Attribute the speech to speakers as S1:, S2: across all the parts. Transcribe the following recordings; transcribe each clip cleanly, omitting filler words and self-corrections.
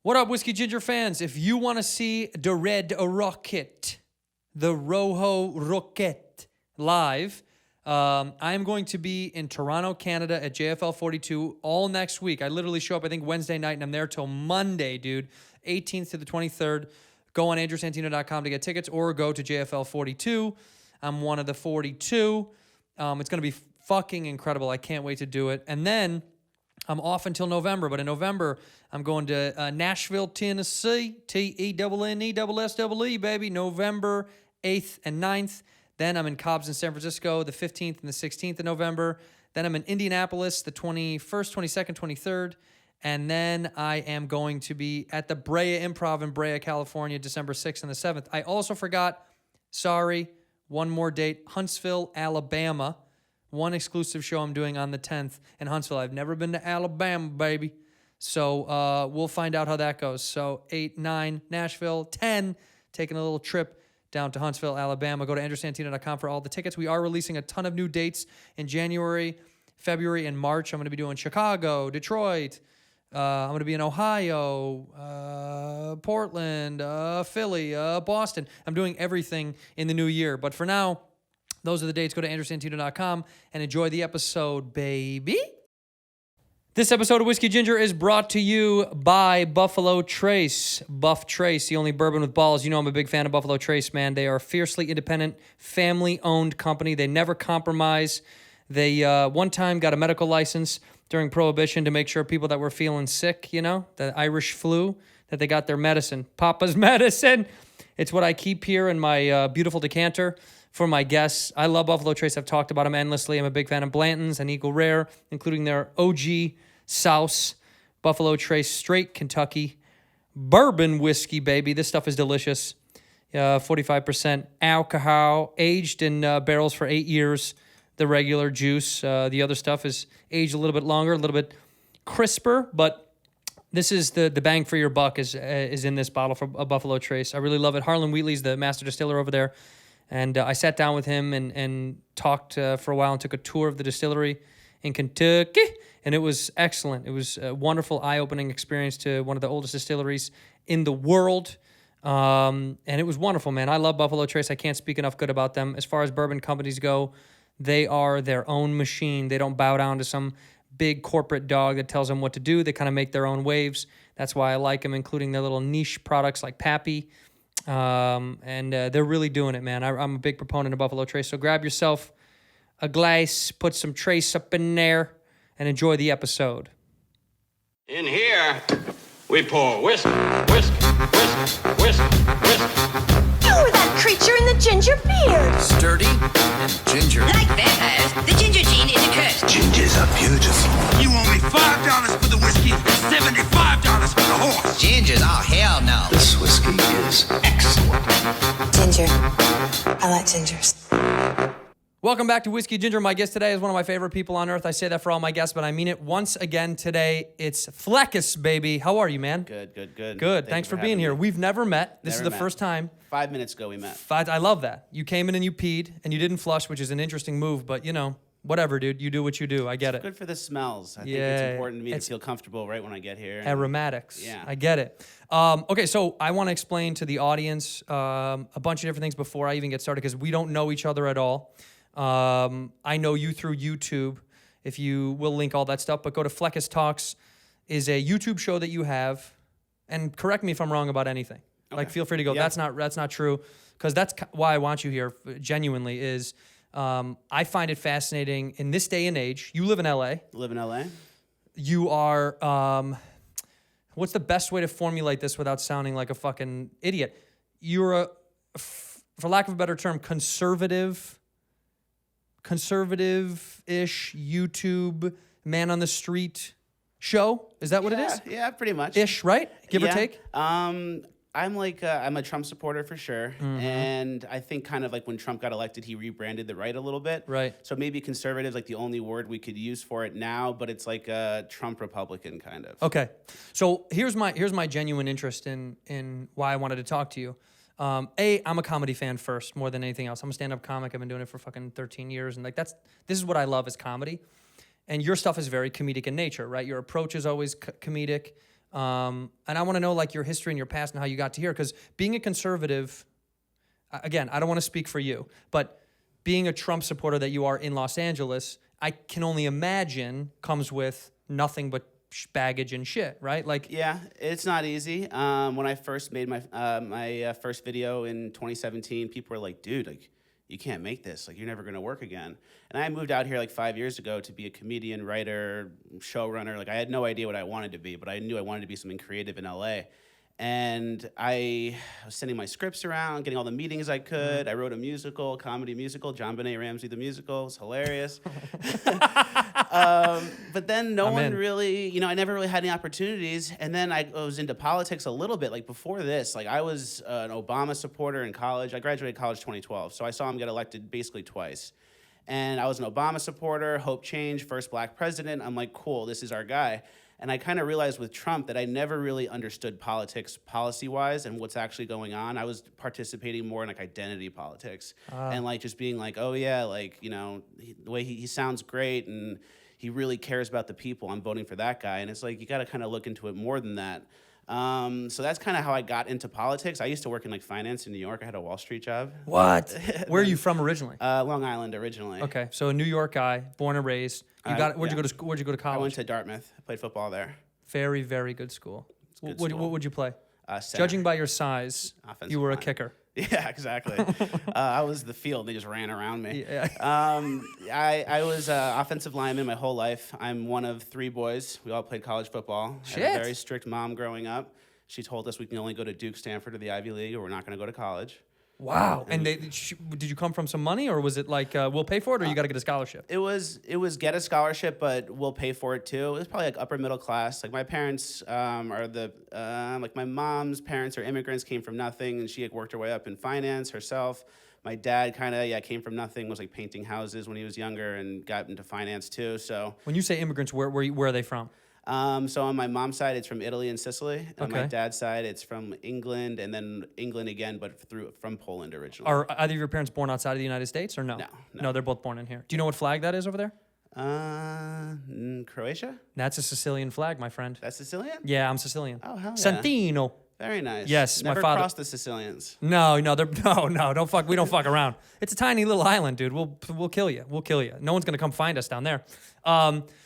S1: What up, Whiskey Ginger fans? If you want to see the Red Rocket, the Rojo Rocket live, I'm going to be in Toronto, Canada at JFL 42 all next week. I literally show up, I think, Wednesday night, and I'm there till Monday, dude. 18th to the 23rd. Go on andrewsantino.com to get tickets or go to JFL 42. I'm one of the 42. It's going to be fucking incredible. I can't wait to do it. And then I'm off until November, but in November, I'm going to Nashville, Tennessee, Tennessee, baby, November 8th and 9th. Then I'm in Cobbs in San Francisco, the 15th and the 16th of November. Then I'm in Indianapolis, the 21st, 22nd, 23rd. And then I am going to be at the BREA Improv in BREA, California, December 6th and the 7th. I also forgot, sorry, one more date, Huntsville, Alabama. One exclusive show I'm doing on the 10th in Huntsville. I've never been to Alabama, baby. So we'll find out how that goes. So 8, 9, Nashville, 10, taking a little trip down to Huntsville, Alabama. Go to andrewsantino.com for all the tickets. We are releasing a ton of new dates in January, February, and March. I'm going to be doing Chicago, Detroit. I'm going to be in Ohio, Portland, Philly, Boston. I'm doing everything in the new year. But for now, those are the dates. Go to andrewsantino.com and enjoy the episode, baby. This episode of Whiskey Ginger is brought to you by Buffalo Trace. Buff Trace, the only bourbon with balls. You know I'm a big fan of Buffalo Trace, man. They are a fiercely independent, family-owned company. They never compromise. They one time got a medical license during Prohibition to make sure people that were feeling sick, you know, the Irish flu, that they got their medicine. Papa's medicine. It's what I keep here in my beautiful decanter for my guests. I love Buffalo Trace. I've talked about them endlessly. I'm a big fan of Blanton's and Eagle Rare, including their OG Souse Buffalo Trace Straight Kentucky Bourbon Whiskey, baby. This stuff is delicious. 45% alcohol, aged in barrels for 8 years. The regular juice. The other stuff is aged a little bit longer, a little bit crisper, but this is the bang for your buck is in this bottle for a Buffalo Trace. I really love it. Harlan Wheatley's the master distiller over there. And I sat down with him and talked for a while and took a tour of the distillery in Kentucky. And it was excellent. It was a wonderful, eye-opening experience to one of the oldest distilleries in the world. And it was wonderful, man. I love Buffalo Trace. I can't speak enough good about them. As far as bourbon companies go, they are their own machine. They don't bow down to some big corporate dog that tells them what to do. They kind of make their own waves. That's why I like them, including their little niche products like Pappy. And they're really doing it, man. I'm a big proponent of Buffalo Trace. So grab yourself a glass, put some Trace up in there, and enjoy the episode.
S2: In here, we pour whisk, whisk, whisk, whisk, whisk.
S3: You were that creature in the ginger beard.
S4: Sturdy and ginger.
S5: Like vampires, the ginger gene is a curse.
S4: Gingers are beautiful.
S6: You owe me $5 for the whiskey and $75 for the horse.
S5: Gingers? Oh, hell no.
S4: This whiskey is excellent.
S3: Ginger. I like gingers.
S1: Welcome back to Whiskey Ginger. My guest today is one of my favorite people on earth. I say that for all my guests, but I mean it once again today. It's Fleccas, baby. How are you, man?
S7: Good.
S1: Good. Thanks for being here. We've never met. This is the first time.
S7: 5 minutes ago we met.
S1: I love that. You came in and you peed, and you didn't flush, which is an interesting move, but, you know, whatever, dude. You do what you do. I get it.
S7: Good for the smells. I think it's important to me to feel comfortable right when I get here.
S1: Aromatics.
S7: Yeah.
S1: I get it. Okay, so I want to explain to the audience a bunch of different things before I even get started, because we don't know each other at all. I know you through YouTube. If you will link all that stuff, but go to Fleccas Talks is a YouTube show that you have, and correct me if I'm wrong about anything. Okay. Like, feel free to go.
S7: Yeah.
S1: That's not true, because that's why I want you here. Genuinely, is I find it fascinating in this day and age. You live in LA.
S7: Live in LA.
S1: You are. What's the best way to formulate this without sounding like a fucking idiot? You're for lack of a better term, conservative-ish YouTube man on the street show. Is that what it is?
S7: Yeah, pretty much.
S1: Ish, right? Give or take?
S7: I'm a Trump supporter for sure. Mm-hmm. And I think kind of like when Trump got elected, he rebranded the right a little bit.
S1: Right.
S7: So maybe conservative is like the only word we could use for it now, but it's like a Trump Republican kind of.
S1: Okay. So here's my genuine interest in why I wanted to talk to you. I'm a comedy fan first, more than anything else. I'm a stand-up comic. I've been doing it for fucking 13 years. And like this is what I love is comedy. And your stuff is very comedic in nature, right? Your approach is always comedic. And I want to know like your history and your past and how you got to here. Because being a conservative, again, I don't want to speak for you, but being a Trump supporter that you are in Los Angeles, I can only imagine comes with nothing but baggage and shit, right? Like,
S7: Yeah, it's not easy. When I first made my first video in 2017, people were like, "Dude, like, you can't make this. Like, you're never gonna work again." And I moved out here like 5 years ago to be a comedian, writer, showrunner. Like, I had no idea what I wanted to be, but I knew I wanted to be something creative in LA. And I was sending my scripts around, getting all the meetings I could. I wrote a musical, comedy musical, John Benet Ramsey the musical. It's hilarious. But then no one really, I never really had any opportunities. And then I was into politics a little bit. Like before this, like I was an Obama supporter in college. I graduated college 2012, so I saw him get elected basically twice. And I was an Obama supporter, hope change, first black president. I'm like, cool, this is our guy. And I kind of realized with Trump that I never really understood politics policy-wise and what's actually going on. I was participating more in like identity politics and like just being like, oh yeah, like, the way he sounds great and he really cares about the people. I'm voting for that guy. And it's like, you got to kind of look into it more than that. So that's kind of how I got into politics. I used to work in like finance in New York. I had a Wall Street job.
S1: what? Where are you from originally?
S7: Long Island originally.
S1: Okay, so a New York guy, born and raised. Where'd you go to school? Where'd you go to college?
S7: I went to Dartmouth. I played football there.
S1: Very, very good school.
S7: good
S1: What
S7: school.
S1: would you play?
S7: Center.
S1: Judging by your size,
S7: Offensive
S1: you were a
S7: line.
S1: kicker.
S7: Yeah, exactly. I was the field. They just ran around me.
S1: Yeah.
S7: I was offensive lineman my whole life. I'm one of 3 boys. We all played college football. I had
S1: Shit.
S7: a very strict mom growing up. She told us we can only go to Duke, Stanford, or the Ivy League, or we're not going to go to college.
S1: Wow. And did you come from some money, or was it like we'll pay for it, or you got to get a scholarship?
S7: It was get a scholarship, but we'll pay for it too. It was probably like upper middle class. Like my parents are like my mom's parents are immigrants, came from nothing, and she had worked her way up in finance herself. My dad kind of came from nothing, was like painting houses when he was younger, and got into finance too. So
S1: When you say immigrants, where are they from?
S7: so on my mom's side, it's from Italy and Sicily. On my
S1: Okay.
S7: dad's side, it's from England, and then England again, but from Poland originally.
S1: Are either of your parents born outside of the United States, or no?
S7: No.
S1: They're both born in here. Do you know what flag that is over there?
S7: Croatia?
S1: That's a Sicilian flag, my friend.
S7: That's Sicilian?
S1: Yeah, I'm Sicilian.
S7: Oh, hell yeah.
S1: Santino.
S7: Very nice.
S1: Yes, my
S7: Never
S1: father-
S7: crossed the Sicilians.
S1: No, don't fuck. We don't fuck around. It's a tiny little island, dude. We'll kill you. We'll kill you. No one's gonna come find us down there.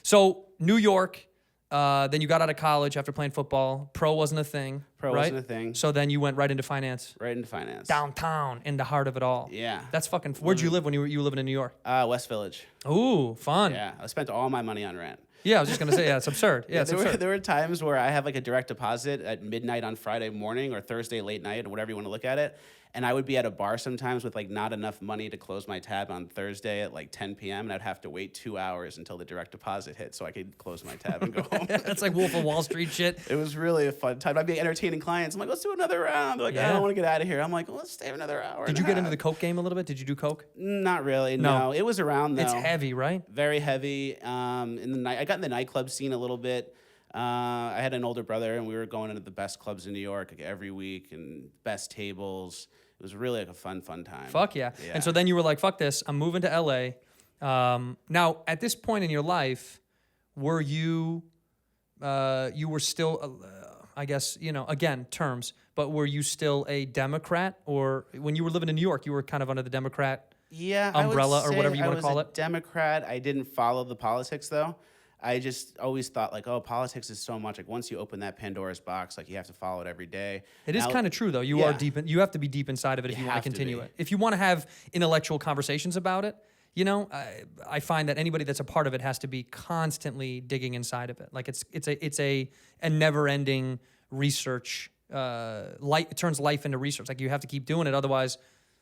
S1: So New York. Then you got out of college after playing football. Pro wasn't a thing.
S7: Pro
S1: right?
S7: wasn't a thing.
S1: So then you went right into finance.
S7: Right into finance.
S1: Downtown, in the heart of it all.
S7: Yeah.
S1: That's fucking. Where'd you live when you were living in New York?
S7: West Village.
S1: Ooh, fun.
S7: Yeah, I spent all my money on rent.
S1: Yeah, I was just gonna say, yeah, it's absurd. Yeah, it's absurd.
S7: There were times where I have like a direct deposit at midnight on Friday morning or Thursday late night or whatever you want to look at it. And I would be at a bar sometimes with like not enough money to close my tab on Thursday at like 10 p.m. and I'd have to wait 2 hours until the direct deposit hit so I could close my tab and go home.
S1: That's like Wolf of Wall Street shit.
S7: It was really a fun time. I'd be entertaining clients. I'm like, let's do another round. They're like,
S1: Yeah.
S7: I don't want to get out of here. I'm like, well, let's stay another hour.
S1: Did you get into the coke game a little bit? Did you do coke?
S7: Not really.
S1: No.
S7: No. It was around though.
S1: It's heavy, right?
S7: Very heavy. In the night, I got in the nightclub scene a little bit. I had an older brother, and we were going into the best clubs in New York like every week, and best tables. It was really like a fun time.
S1: Fuck yeah. And so then you were like, fuck this, I'm moving to LA. Now, at this point in your life, were you were still, I guess, again, terms, but were you still a Democrat? Or when you were living in New York, you were kind of under the Democrat umbrella or whatever you want to call it?
S7: Democrat. I didn't follow the politics though. I just always thought like, oh, politics is so much. Like once you open that Pandora's box, like you have to follow it every day.
S1: It is kind of true though. You are deep. You have to be deep inside of it if you want to
S7: have to
S1: continue
S7: be.
S1: it. If you want to have intellectual conversations about it, I find that anybody that's a part of it has to be constantly digging inside of it. Like it's a never-ending research. It turns life into research. Like you have to keep doing it. Otherwise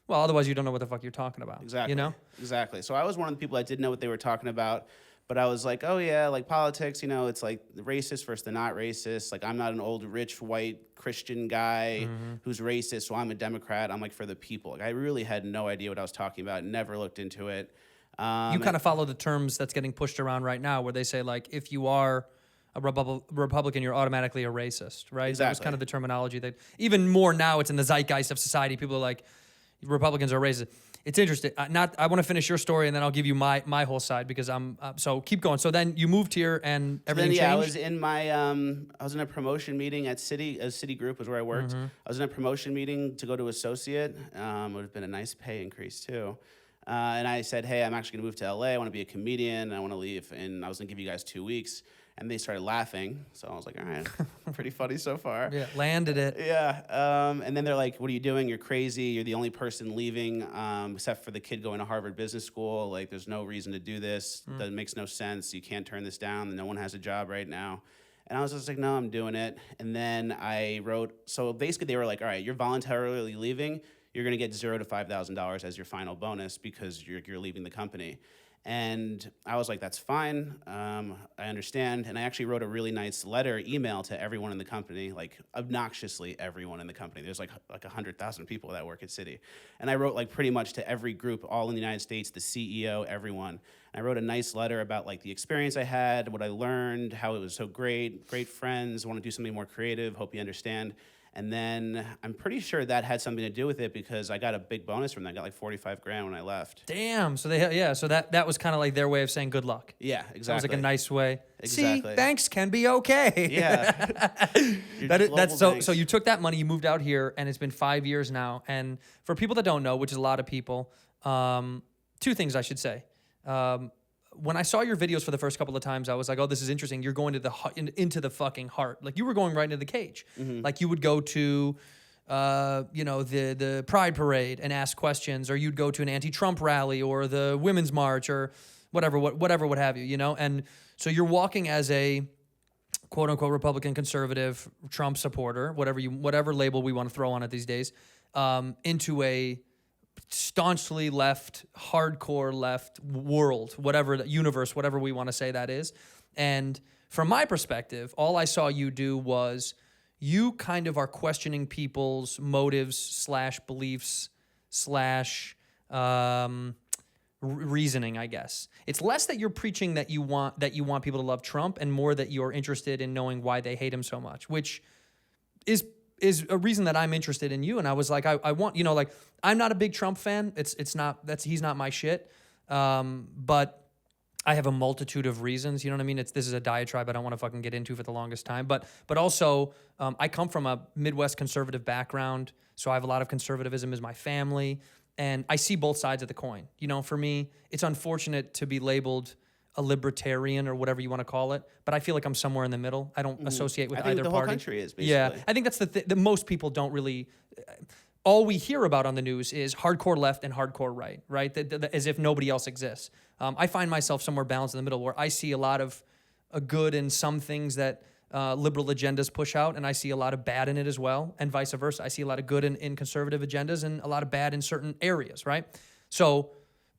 S1: you don't know what the fuck you're talking about.
S7: Exactly. Exactly. So I was one of the people that didn't know what they were talking about. But I was like, oh yeah, like politics, it's like the racist versus the not racist. Like I'm not an old, rich, white Christian guy who's racist, so I'm a Democrat. I'm like for the people. Like I really had no idea what I was talking about. Never looked into it.
S1: You kind of follow the terms that's getting pushed around right now, where they say like, if you are a Republican, you're automatically a racist, right?
S7: Exactly.
S1: That was kind of the terminology that even more now it's in the zeitgeist of society. People are like, Republicans are racist. It's interesting. I want to finish your story and then I'll give you my whole side because so keep going. So then you moved here and everything changed?
S7: I was in my I was in a promotion meeting at City Group was where I worked. I was in a promotion meeting to go to associate. Would have been a nice pay increase too. And I said, hey, I'm actually going to move to LA. I want to be a comedian. I want to leave. And I was going to give you guys 2 weeks. And they started laughing. So I was like, all right, pretty funny so far.
S1: Yeah, landed it.
S7: Yeah. And then they're like, what are you doing? You're crazy. You're the only person leaving except for the kid going to Harvard Business School. Like, there's no reason to do this. That makes no sense. You can't turn this down. No one has a job right now. And I was just like, no, I'm doing it. And then I wrote, so basically they were like, all right, you're voluntarily leaving. You're going to get $0 to $5,000 as your final bonus because you're leaving the company. And I was like, that's fine. I understand. And I actually wrote a really nice email to everyone in the company, like obnoxiously everyone in the company. There's like 100,000 people that work at City. And I wrote like pretty much to every group, all in the United States, the CEO, everyone. And I wrote a nice letter about like the experience I had, what I learned, how it was so great friends, want to do something more creative, hope you understand. And then I'm pretty sure that had something to do with it because I got a big bonus from that. I got like $45,000 when I left.
S1: Damn. So so that was kind of like their way of saying good luck.
S7: Yeah, exactly.
S1: That was like a nice way.
S7: Exactly.
S1: See, banks can be okay.
S7: Yeah.
S1: That's so you took that money, you moved out here, and it's been 5 years now. And for people that don't know, which is a lot of people, 2 things I should say. When I saw your videos for the first couple of times, I was like, oh, this is interesting. You're going to into the fucking heart. Like, you were going right into the cage. Like, you would go to, the Pride Parade and ask questions, or you'd go to an anti-Trump rally or the Women's March or whatever what have you, you know? And so you're walking as a quote-unquote Republican conservative Trump supporter, whatever label we want to throw on it these days, into a staunchly left, hardcore left world, universe, whatever we want to say that is. And from my perspective, all I saw you do was you kind of are questioning people's motives / beliefs / reasoning, I guess. It's less that you're preaching that you want people to love Trump and more that you're interested in knowing why they hate him so much, which is a reason that I'm interested in you. And I was like, I want, like, I'm not a big Trump fan. He's not my shit. But I have a multitude of reasons, you know what I mean? This is a diatribe I don't want to fucking get into for the longest time. But also, I come from a Midwest conservative background, so I have a lot of conservatism as my family, and I see both sides of the coin. You know, for me, it's unfortunate to be labeled a libertarian or whatever you want to call it, but I feel like I'm somewhere in the middle. I don't associate with either
S7: the
S1: party.
S7: whole country is, basically.
S1: Yeah, I think that's that most people don't really. All we hear about on the news is hardcore left and hardcore right? As if nobody else exists. I find myself somewhere balanced in the middle where I see a lot of good in some things that liberal agendas push out, and I see a lot of bad in it as well, and vice versa. I see a lot of good in conservative agendas and a lot of bad in certain areas, right? So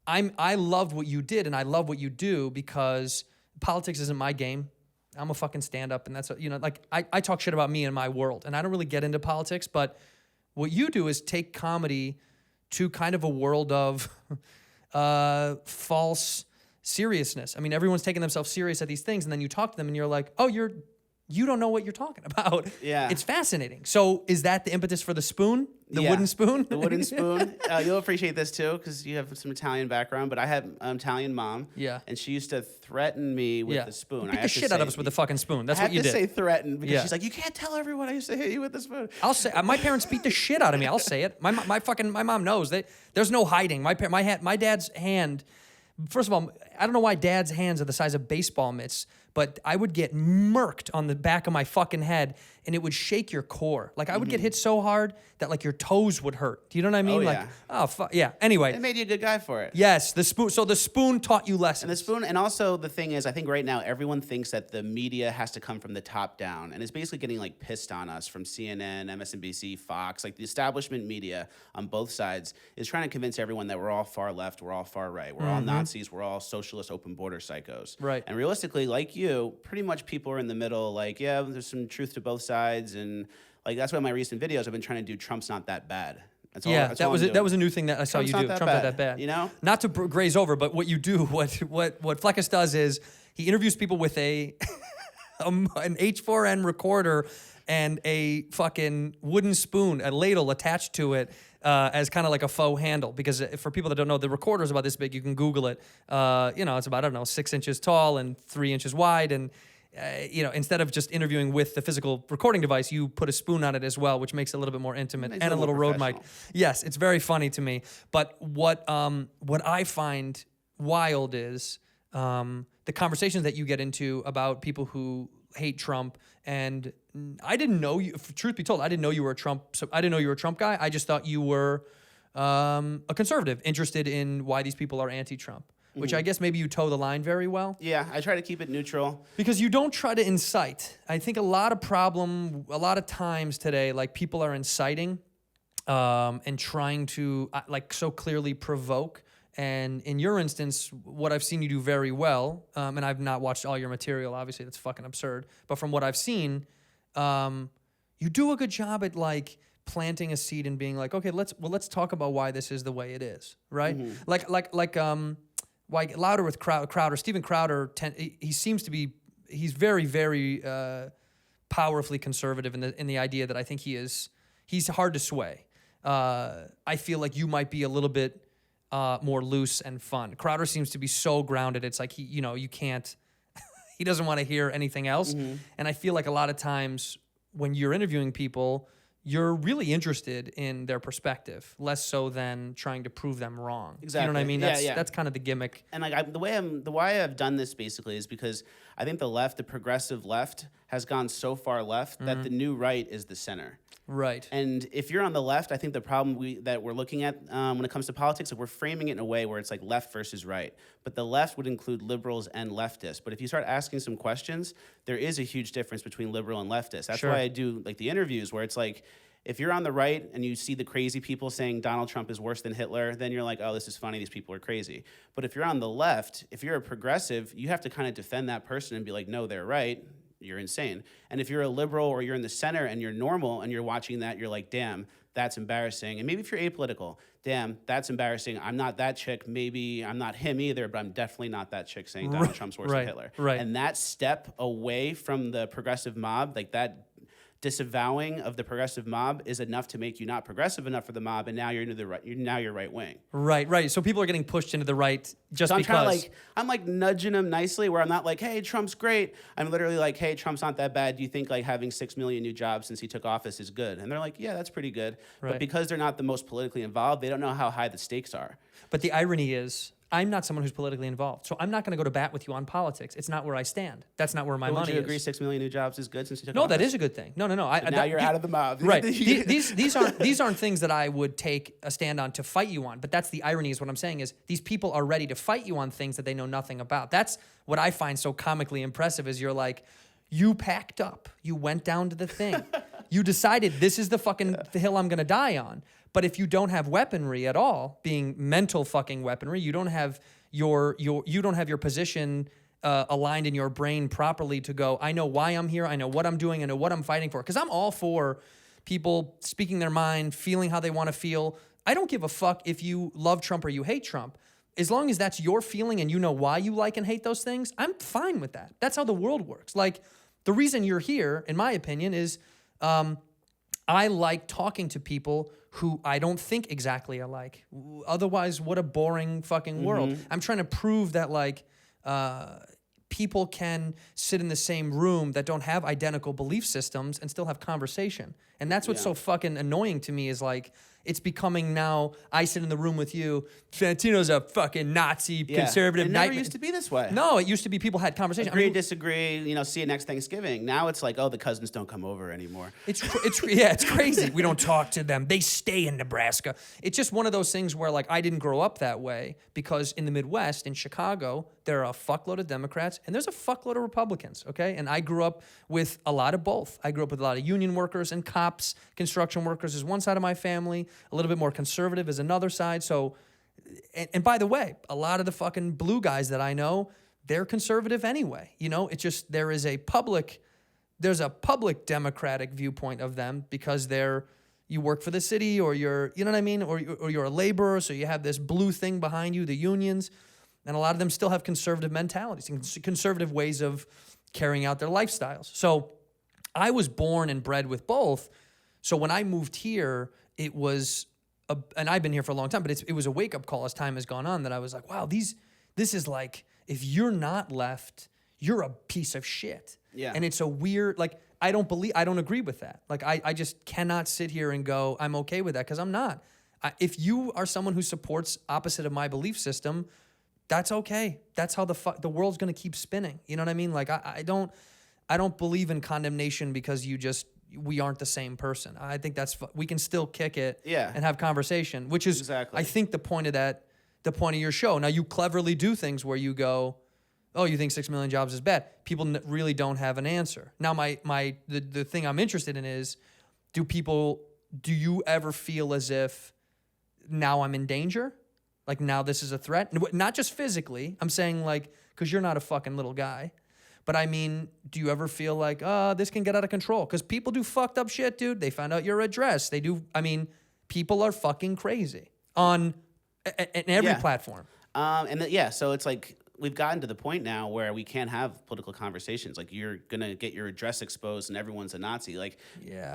S1: I love what you did, and I love what you do because politics isn't my game. I'm a fucking stand-up, and that's, I talk shit about me and my world, and I don't really get into politics, but what you do is take comedy to kind of a world of false seriousness. I mean, everyone's taking themselves serious at these things, and then you talk to them, and you're like, oh, you don't know what you're talking about. Yeah. It's fascinating. So is that the impetus for the spoon? The wooden spoon?
S7: The wooden spoon. You'll appreciate this too, because you have some Italian background, but I have an Italian mom.
S1: Yeah.
S7: And she used to threaten me with the spoon.
S1: Beat the shit out of us with the fucking spoon. That's what you did.
S7: I have to say threaten because she's like, you can't tell everyone I used to hit you with the spoon.
S1: I'll say, my parents beat the shit out of me. I'll say it. My mom knows. There's no hiding. My dad's hand, first of all, I don't know why dad's hands are the size of baseball mitts, but I would get murked on the back of my fucking head, and it would shake your core. Like, I would get hit so hard that, like, your toes would hurt. Do you know what I mean?
S7: Oh,
S1: like,
S7: yeah.
S1: oh, fuck. Yeah. Anyway.
S7: It made you a good guy for it.
S1: Yes. The spoon. So the spoon taught you lessons.
S7: And also the thing is, I think right now everyone thinks that the media has to come from the top down, and it's basically getting, like, pissed on us from CNN, MSNBC, Fox. Like, the establishment media on both sides is trying to convince everyone that we're all far left, we're all far right, we're all Nazis, we're all socialist open border psychos.
S1: Right.
S7: And realistically, like you, pretty much people are in the middle, like, yeah, there's some truth to both sides, and like that's why my recent videos I've been trying to do Trump's not that bad. That's all,
S1: that was a new thing that I saw you do. Trump's not that bad.
S7: You know?
S1: Not to graze over, but what you do, what Fleccas does is he interviews people with an H4n recorder and a fucking wooden spoon, a ladle attached to it as kind of like a faux handle. Because for people that don't know, the recorder is about this big. You can Google it. It's about, I don't know, 6 inches tall and 3 inches wide. And, instead of just interviewing with the physical recording device, you put a spoon on it as well, which makes it a little bit more intimate, and a little Rode mic. Yes, it's very funny to me. But what I find wild is the conversations that you get into about people who hate Trump. And I didn't know you. Truth be told, I didn't know you were a Trump. So I didn't know you were a Trump guy. I just thought you were a conservative, interested in why these people are anti-Trump. Which I guess maybe you toe the line very well.
S7: Yeah, I try to keep it neutral.
S1: Because you don't try to incite. I think a lot of times today, like people are inciting and trying to so clearly provoke. And in your instance, what I've seen you do very well, and I've not watched all your material, obviously that's fucking absurd. But from what I've seen, you do a good job at like planting a seed and being like, okay, let's talk about why this is the way it is, right? Like Louder with Crowder, Steven Crowder, he seems to be, he's very, very powerfully conservative in the idea that I think he's hard to sway. I feel like you might be a little bit more loose and fun. Crowder seems to be so grounded. It's like you can't, he doesn't want to hear anything else. And I feel like a lot of times when you're interviewing people, you're really interested in their perspective, less so than trying to prove them wrong.
S7: Exactly.
S1: You know what I mean? That's kind of the gimmick.
S7: And like the way I've done this basically is because I think the progressive left, has gone so far left that the new right is the center.
S1: Right.
S7: And if you're on the left, I think the problem that we're looking at when it comes to politics is we're framing it in a way where it's like left versus right. But the left would include liberals and leftists. But if you start asking some questions, there is a huge difference between liberal and leftist. That's why I do like the interviews where it's like, if you're on the right and you see the crazy people saying Donald Trump is worse than Hitler, then you're like, oh, this is funny, these people are crazy. But if you're on the left, if you're a progressive, you have to kind of defend that person and be like, no, they're right. You're insane. And if you're a liberal or you're in the center and you're normal and you're watching that, you're like, damn, that's embarrassing. And maybe if you're apolitical, damn, that's embarrassing. I'm not that chick. Maybe I'm not him either, but I'm definitely not that chick saying Donald Trump's worse than Hitler.
S1: Right.
S7: And that step away from the progressive mob, like that disavowing of the progressive mob is enough to make you not progressive enough for the mob, and now you're into the right. Now you're right wing.
S1: Right. So people are getting pushed into the right just
S7: so
S1: because.
S7: I'm like nudging them nicely, where I'm not like, hey, Trump's great. I'm literally like, hey, Trump's not that bad. Do you think like having 6 million new jobs since he took office is good? And they're like, yeah, that's pretty good.
S1: Right.
S7: But because they're not the most politically involved, they don't know how high the stakes are.
S1: But the irony is, I'm not someone who's politically involved, so I'm not going to go to bat with you on politics. It's not where I stand. That's not where my money is.
S7: Would you agree 6 million new jobs is good since you took
S1: No,
S7: office?
S1: that is a good thing. No.
S7: Now you're out of the mob.
S1: Right. These aren't things that I would take a stand on to fight you on. But that's the irony. Is what I'm saying is these people are ready to fight you on things that they know nothing about. That's what I find so comically impressive. Is you're like, you packed up, you went down to the thing, you decided this is the hill I'm going to die on. But if you don't have weaponry at all, being mental fucking weaponry, you don't have your position aligned in your brain properly to go, I know why I'm here, I know what I'm doing, I know what I'm fighting for. Because I'm all for people speaking their mind, feeling how they want to feel. I don't give a fuck if you love Trump or you hate Trump. As long as that's your feeling and you know why you like and hate those things, I'm fine with that. That's how the world works. Like, the reason you're here, in my opinion, is I like talking to people who I don't think exactly alike. Otherwise, what a boring fucking world. I'm trying to prove that, like, people can sit in the same room that don't have identical belief systems and still have conversation. And that's what's so fucking annoying to me is, like, it's becoming now, I sit in the room with you, Santino's a fucking Nazi, conservative.
S7: It never used to be this way.
S1: No, it used to be people had conversation.
S7: Agree, disagree, see you next Thanksgiving. Now it's like, oh, the cousins don't come over anymore.
S1: It's crazy. We don't talk to them. They stay in Nebraska. It's just one of those things where, like, I didn't grow up that way because in the Midwest, in Chicago, there are a fuckload of Democrats and there's a fuckload of Republicans, okay? And I grew up with a lot of both. I grew up with a lot of union workers and cops, construction workers is one side of my family, a little bit more conservative is another side. So, and by the way, a lot of the fucking blue guys that I know, they're conservative anyway. It's just there's a public Democratic viewpoint of them because you work for the city or you're, you know what I mean? Or you're a laborer, so you have this blue thing behind you, the unions. And a lot of them still have conservative mentalities and conservative ways of carrying out their lifestyles. So I was born and bred with both. So when I moved here, it was, and I've been here for a long time, but it was a wake-up call as time has gone on that I was like, wow, this is like, if you're not left, you're a piece of shit.
S7: Yeah.
S1: And it's a weird, like, I don't agree with that. Like, I just cannot sit here and go, I'm okay with that, because I'm not. If you are someone who supports opposite of my belief system, that's okay. That's how the world's gonna keep spinning. You know what I mean? Like, I don't believe in condemnation because we aren't the same person. I think we can still kick it and have conversation, which is,
S7: Exactly.
S1: I think, the point of your show. Now, you cleverly do things where you go, oh, you think 6 million jobs is bad. People really don't have an answer. Now, the thing I'm interested in is, do you ever feel as if now I'm in danger? Like, now this is a threat? Not just physically. I'm saying, like, because you're not a fucking little guy. But I mean, do you ever feel like, this can get out of control? Because people do fucked up shit, dude. They find out your address. People are fucking crazy on every platform.
S7: So it's like, we've gotten to the point now where we can't have political conversations. Like, you're gonna get your address exposed and everyone's a Nazi. Like,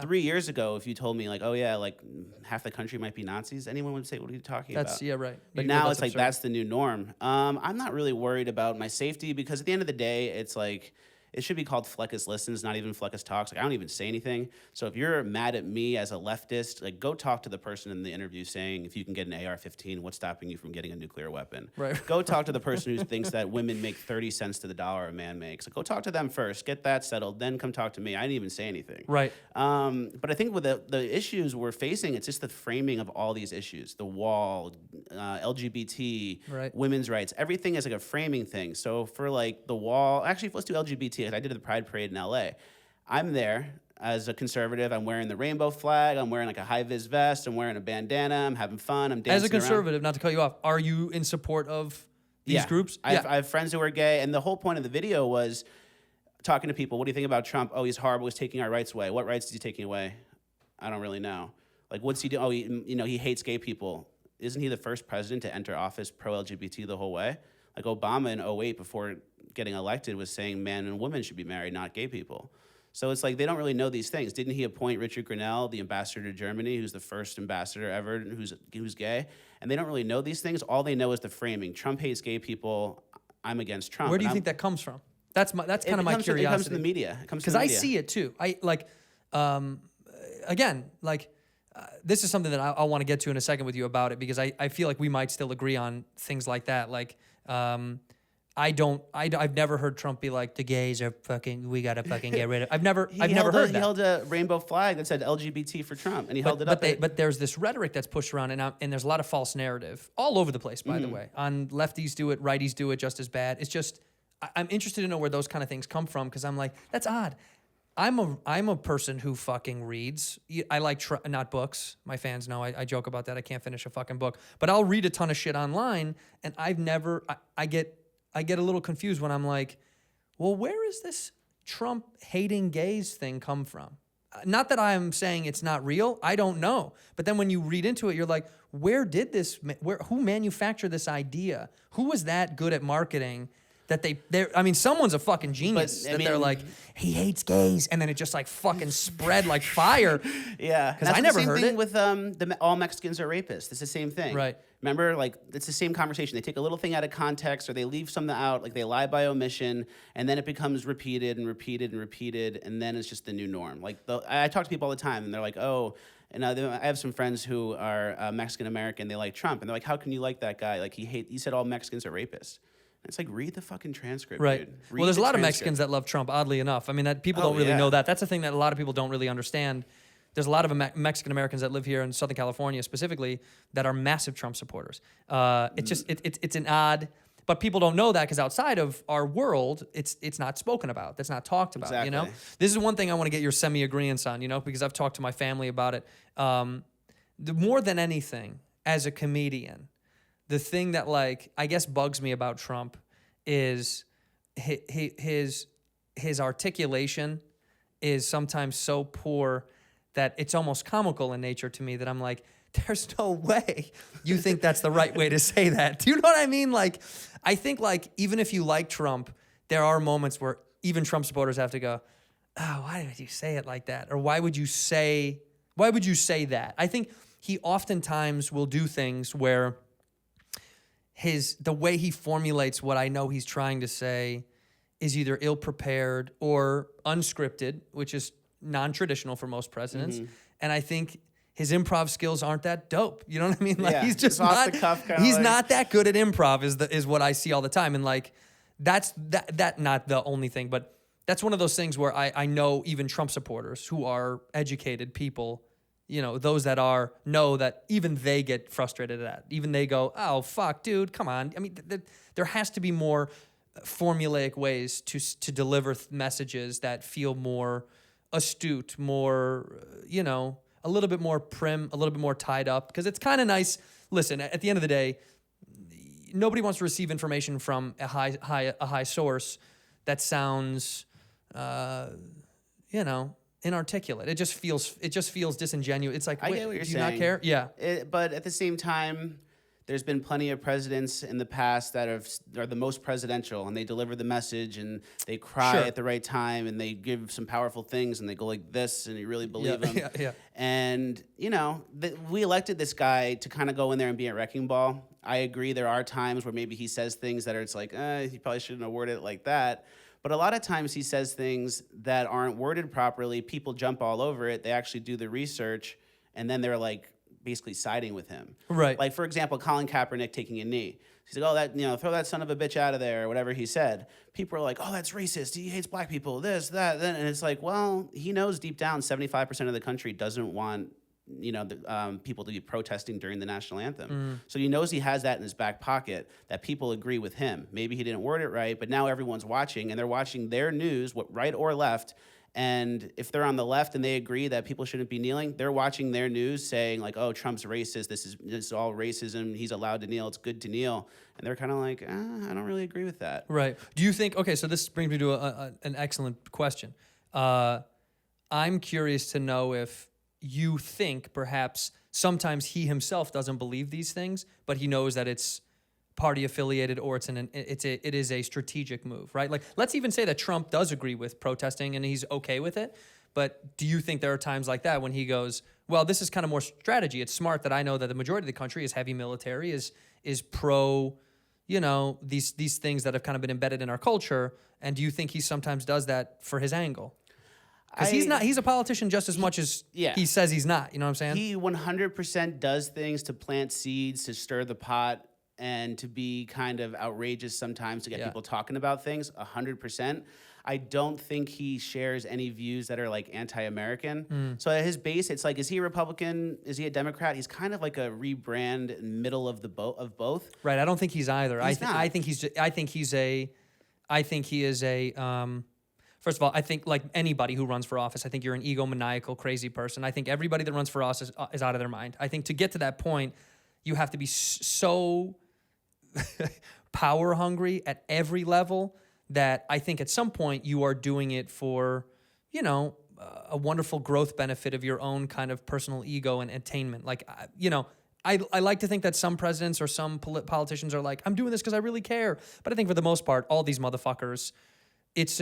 S7: 3 years ago, if you told me, like, oh yeah, like half the country might be Nazis, anyone would say, what are you talking about?
S1: Yeah, right.
S7: But now it's like, that's the new norm. I'm not really worried about my safety, because at the end of the day, it's like, it should be called Fleccas Listens, not even Fleccas Talks. Like, I don't even say anything. So if you're mad at me as a leftist, like, go talk to the person in the interview saying, if you can get an AR-15, what's stopping you from getting a nuclear weapon?
S1: Right.
S7: Go talk to the person who thinks that women make 30 cents to the dollar a man makes. Like, go talk to them first, get that settled, then come talk to me. I didn't even say anything.
S1: Right.
S7: But I think with the issues we're facing, it's just the framing of all these issues. The wall, LGBT,
S1: Right.
S7: women's rights, everything is like a framing thing. So for like the wall, actually, let's do LGBT. I did the Pride Parade in LA. I'm there as a conservative. I'm wearing the rainbow flag. I'm wearing like a high-vis vest. I'm wearing a bandana. I'm having fun. I'm dancing
S1: As a
S7: around.
S1: conservative, not to cut you off, are you in support of these groups?
S7: I have friends who are gay, and the whole point of the video was talking to people. What do you think about Trump? Oh, he's horrible. He's taking our rights away. What rights is he taking away? I don't really know. Like, what's he doing? Oh, he hates gay people. Isn't he the first president to enter office pro-LGBT the whole way? Like, Obama in 2008, before getting elected, was saying man and woman should be married, not gay people. So it's like, they don't really know these things. Didn't he appoint Richard Grenell, the ambassador to Germany, who's the first ambassador ever who's gay? And they don't really know these things. All they know is the framing. Trump hates gay people. I'm against Trump.
S1: Where do you think that comes from? That's kind of my curiosity.
S7: It comes from the media.
S1: Because I see it too. This is something that I want to get to in a second with you about it, because I feel like we might still agree on things like that. Like, I've never heard Trump be like, the gays are fucking, we gotta fucking get rid of. I've never heard that. He
S7: held a rainbow flag that said LGBT for Trump, and he held it up.
S1: But there's this rhetoric that's pushed around, and there's a lot of false narrative all over the place, by the way. On lefties do it, righties do it just as bad. It's just, I'm interested to know where those kind of things come from, because I'm like, that's odd. I'm a person who fucking reads. I like not books. My fans know I joke about that. I can't finish a fucking book, but I'll read a ton of shit online, and I get a little confused when I'm like, well, where is this Trump hating gays thing come from? Not that I'm saying it's not real. I don't know. But then when you read into it, you're like, who manufactured this idea? Who was that good at marketing that someone's a fucking genius. They're like, he hates gays, and then it just like fucking spread like fire.
S7: Yeah,
S1: because I never heard it.
S7: With all Mexicans are rapists. It's the same thing.
S1: Right.
S7: Remember, like, it's the same conversation. They take a little thing out of context, or they leave something out, like they lie by omission, and then it becomes repeated and repeated and repeated, and then it's just the new norm. Like, I talk to people all the time, and they're like, oh. And I have some friends who are Mexican American. They like Trump, and they're like, how can you like that guy? Like, he said all Mexicans are rapists. It's like, read the fucking transcript,
S1: right.
S7: dude.
S1: Well, there's a lot of Mexicans that love Trump, oddly enough. I mean, that people don't really know that. That's the thing that a lot of people don't really understand. There's a lot of Mexican Americans that live here in Southern California specifically that are massive Trump supporters. It's an odd, but people don't know that because outside of our world, it's not spoken about. That's not talked about, you know? This is one thing I want to get your semi-agreeance on, you know, because I've talked to my family about it. More than anything, as a comedian, the thing that, like, I guess bugs me about Trump is his articulation is sometimes so poor that it's almost comical in nature to me, that I'm like, there's no way you think that's the right way to say that. Do you know what I mean? Like, I think, like, even if you like Trump, there are moments where even Trump supporters have to go, oh, why did you say it like that? Or why would you say that? I think he oftentimes will do things where the way he formulates what I know he's trying to say is either ill-prepared or unscripted, which is non-traditional for most presidents. And I think his improv skills aren't that dope. You know what I mean? Like he's just
S7: off
S1: not
S7: the cuff kinda
S1: he's
S7: like-
S1: not that good at improv is what I see all the time. And like that's not the only thing, but that's one of those things where I know even Trump supporters who are educated people, you know, those that know that even they get frustrated at that. Even they go, oh, fuck, dude, come on. I mean, there has to be more formulaic ways to deliver messages that feel more astute, more, you know, a little bit more prim, a little bit more tied up. Because it's kind of nice. Listen, at the end of the day, nobody wants to receive information from a high source that sounds, you know, inarticulate. It just feels disingenuous. It's like,
S7: I
S1: wait,
S7: get what you're
S1: do
S7: saying.
S1: you not care? Yeah.
S7: But at the same time, there's been plenty of presidents in the past that are the most presidential, and they deliver the message, and they cry
S1: Sure.
S7: at the right time, and they give some powerful things, and they go like this, and you really believe them.
S1: Yeah.
S7: And, you know, we elected this guy to kind of go in there and be a wrecking ball. I agree there are times where maybe he says things that are it's like, he probably shouldn't have worded it like that. But a lot of times he says things that aren't worded properly. People jump all over it. They actually do the research, and then they're like basically siding with him.
S1: Right.
S7: Like, for example, Colin Kaepernick taking a knee. He's like, oh, that, you know, throw that son of a bitch out of there, or whatever he said. People are like, oh, that's racist. He hates black people, this, that, then. And it's like, well, he knows deep down 75% of the country doesn't want, you know, people to be protesting during the national anthem. So he knows he has that in his back pocket, that people agree with him. Maybe he didn't word it right, but now everyone's watching, and they're watching their news, right or left. And if they're on the left and they agree that people shouldn't be kneeling, they're watching their news saying like, oh, Trump's racist. This is all racism. He's allowed to kneel. It's good to kneel. And they're kind of like, I don't really agree with that.
S1: Right. Do you think, okay, so this brings me to an excellent question. I'm curious to know if you think perhaps sometimes he himself doesn't believe these things, but he knows that it's party affiliated or it is a strategic move, right? Like, let's even say that Trump does agree with protesting and he's okay with it. But do you think there are times like that when he goes, well, this is kind of more strategy. It's smart that I know that the majority of the country is heavy military, is pro, you know, these things that have kind of been embedded in our culture. And do you think he sometimes does that for his angle? Because he's a politician just as much as he says he's not. You know what I'm saying?
S7: He 100% does things to plant seeds, to stir the pot, and to be kind of outrageous sometimes to get people talking about things. 100%. I don't think he shares any views that are like anti-American. So at his base, it's like, is he a Republican? Is he a Democrat? He's kind of like a rebrand middle of both.
S1: Right. I don't think he's either.
S7: He's not.
S1: I think he is a. First of all, I think like anybody who runs for office, I think you're an egomaniacal, crazy person. I think everybody that runs for office is out of their mind. I think to get to that point, you have to be so power hungry at every level that I think at some point you are doing it for, you know, a wonderful growth benefit of your own kind of personal ego and attainment. Like, you know, I like to think that some presidents or some politicians are like, I'm doing this because I really care. But I think for the most part, all these motherfuckers, it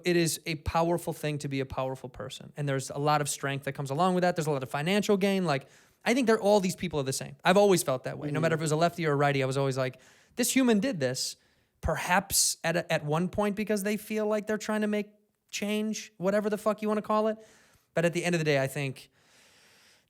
S1: is a powerful thing to be a powerful person. And there's a lot of strength that comes along with that. There's a lot of financial gain. Like, I think all these people are the same. I've always felt that way. No matter if it was a lefty or a righty, I was always like, this human did this, perhaps at one point because they feel like they're trying to make change, whatever the fuck you want to call it. But at the end of the day, I think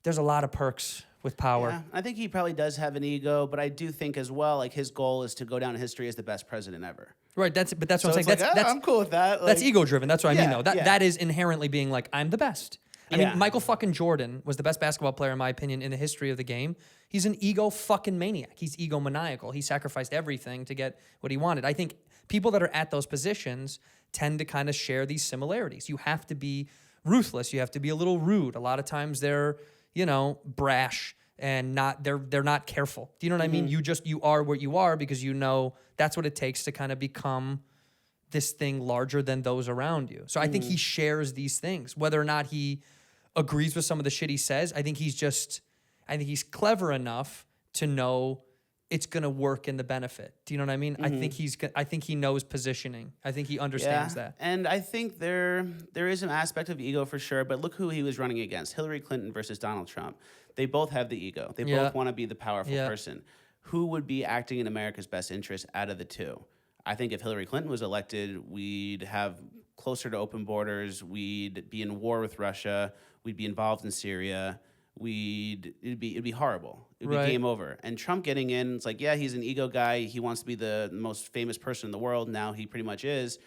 S1: there's a lot of perks with power.
S7: Yeah, I think he probably does have an ego, but I do think as well, like his goal is to go down in history as the best president ever.
S1: Right, that's what I'm
S7: So
S1: saying.
S7: it's like, I'm cool with that.
S1: That's
S7: Like,
S1: ego driven. That's what I mean,
S7: Yeah,
S1: though.
S7: yeah.
S1: That is inherently being like, I'm the best. I
S7: Yeah.
S1: mean, Michael fucking Jordan was the best basketball player, in my opinion, in the history of the game. He's an ego fucking maniac. He's egomaniacal. He sacrificed everything to get what he wanted. I think people that are at those positions tend to kind of share these similarities. You have to be ruthless. You have to be a little rude. A lot of times they're, you know, brash and they're not careful. Do you know what I mean? You are what you are because you know that's what it takes to kind of become this thing larger than those around you. So I think he shares these things. Whether or not he agrees with some of the shit he says, I think he's clever enough to know it's going to work in the benefit. Do you know what I mean? I think he knows positioning. I think he understands that.
S7: And I think there is an aspect of ego for sure, but look who he was running against. Hillary Clinton versus Donald Trump. They both have the ego. They both want to be the powerful person. Who would be acting in America's best interest out of the two? I think if Hillary Clinton was elected, we'd have closer to open borders. We'd be in war with Russia. We'd be involved in Syria. It'd be horrible. It'd be game over. And Trump getting in, it's like, yeah, he's an ego guy. He wants to be the most famous person in the world. Now he pretty much is.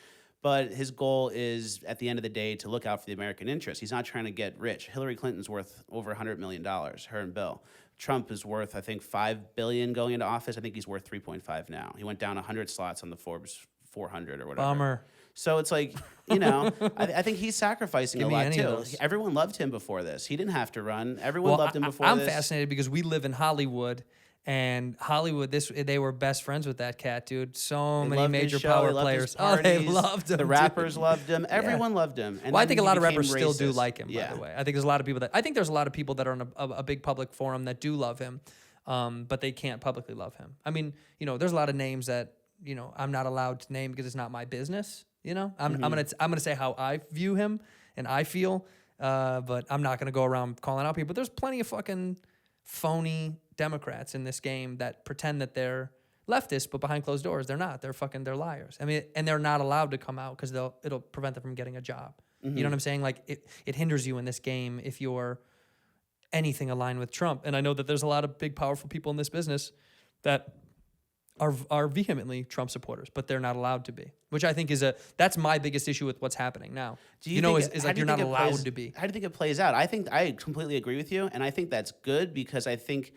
S7: But his goal is, at the end of the day, to look out for the American interest. He's not trying to get rich. Hillary Clinton's worth over $100 million, her and Bill. Trump is worth, I think, $5 billion going into office. I think he's worth 3.5 now. He went down 100 slots on the Forbes 400 or whatever.
S1: Bummer.
S7: So it's like, I think he's sacrificing a lot too. Everyone loved him before this. He didn't have to run. Everyone loved him before this.
S1: I'm fascinated because we live in Hollywood. And Hollywood, they were best friends with that cat, dude. So many major power players. Oh, they loved him.
S7: The rappers loved him. Everyone loved him. And
S1: well, I think a lot of rappers still do like him, by the way. I think there's a lot of people that are on a big public forum that do love him, but they can't publicly love him. I mean, there's a lot of names that, I'm not allowed to name because it's not my business. I'm gonna say how I view him and I feel, but I'm not gonna go around calling out people. But there's plenty of fucking phony Democrats in this game that pretend that they're leftists, but behind closed doors, they're not. They're liars. I mean, and they're not allowed to come out because it'll prevent them from getting a job. You know what I'm saying? Like it hinders you in this game if you're anything aligned with Trump. And I know that there's a lot of big, powerful people in this business that are vehemently Trump supporters, but they're not allowed to be, which I think that's my biggest issue with what's happening now. Is like you're not allowed to be.
S7: How do you think it plays out? I completely agree with you, and I think that's good because I think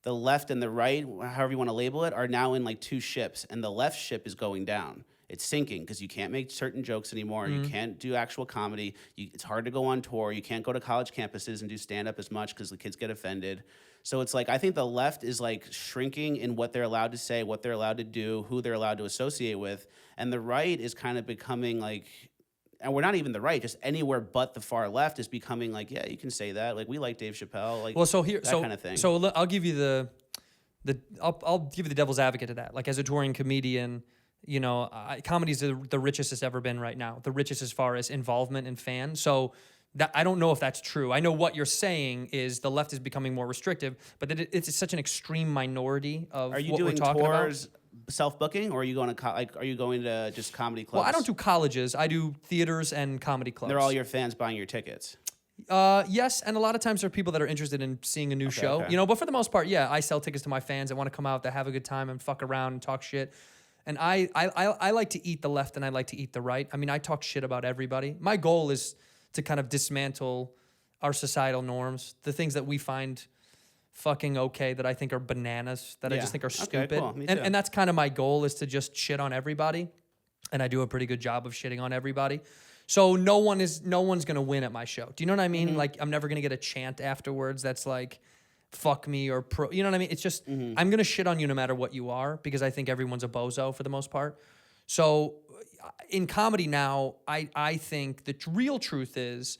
S7: the left and the right, however you want to label it, are now in like two ships, and the left ship is going down. It's sinking because you can't make certain jokes anymore. You can't do actual comedy. It's hard to go on tour. You can't go to college campuses and do stand-up as much because the kids get offended. So it's like, I think the left is like shrinking in what they're allowed to say, what they're allowed to do, who they're allowed to associate with. And the right is kind of becoming like, and we're not even the right, just anywhere but the far left is becoming like, yeah, you can say that. Like, we like Dave Chappelle, like that kind of thing.
S1: So I'll give you I'll give you the devil's advocate to that. Like, as a touring comedian, comedy's the richest it's ever been right now. The richest as far as involvement and fans. So that, I don't know if that's true. I know what you're saying is the left is becoming more restrictive, but that it's such an extreme minority of what we're talking about. Are you doing tours,
S7: self-booking, or are you going to are you going to just comedy clubs?
S1: Well, I don't do colleges. I do theaters and comedy clubs.
S7: They're all your fans buying your tickets.
S1: Yes, and a lot of times there are people that are interested in seeing a new show. Okay. But for the most part, yeah, I sell tickets to my fans that want to come out, that have a good time and fuck around and talk shit. And I like to eat the left and I like to eat the right. I mean, I talk shit about everybody. My goal is to kind of dismantle our societal norms, the things that we find fucking okay that I think are bananas, that I just think are stupid.
S7: Cool. Me too.
S1: And that's kind of my goal, is to just shit on everybody. And I do a pretty good job of shitting on everybody. So no one's going to win at my show. Do you know what I mean? Like, I'm never going to get a chant afterwards that's like, fuck me or pro. You know what I mean? It's just, I'm going to shit on you no matter what you are, because I think everyone's a bozo for the most part. So in comedy now, I think the real truth is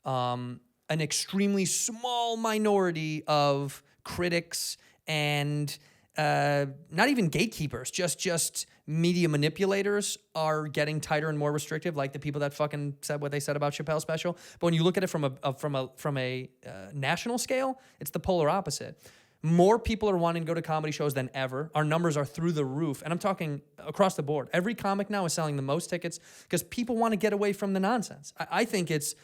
S1: an extremely small minority of critics and not even gatekeepers, just media manipulators are getting tighter and more restrictive, like the people that fucking said what they said about Chappelle's special. But when you look at it from a national scale, it's the polar opposite. More people are wanting to go to comedy shows than ever. Our numbers are through the roof. And I'm talking across the board. Every comic now is selling the most tickets because people want to get away from the nonsense. I think it's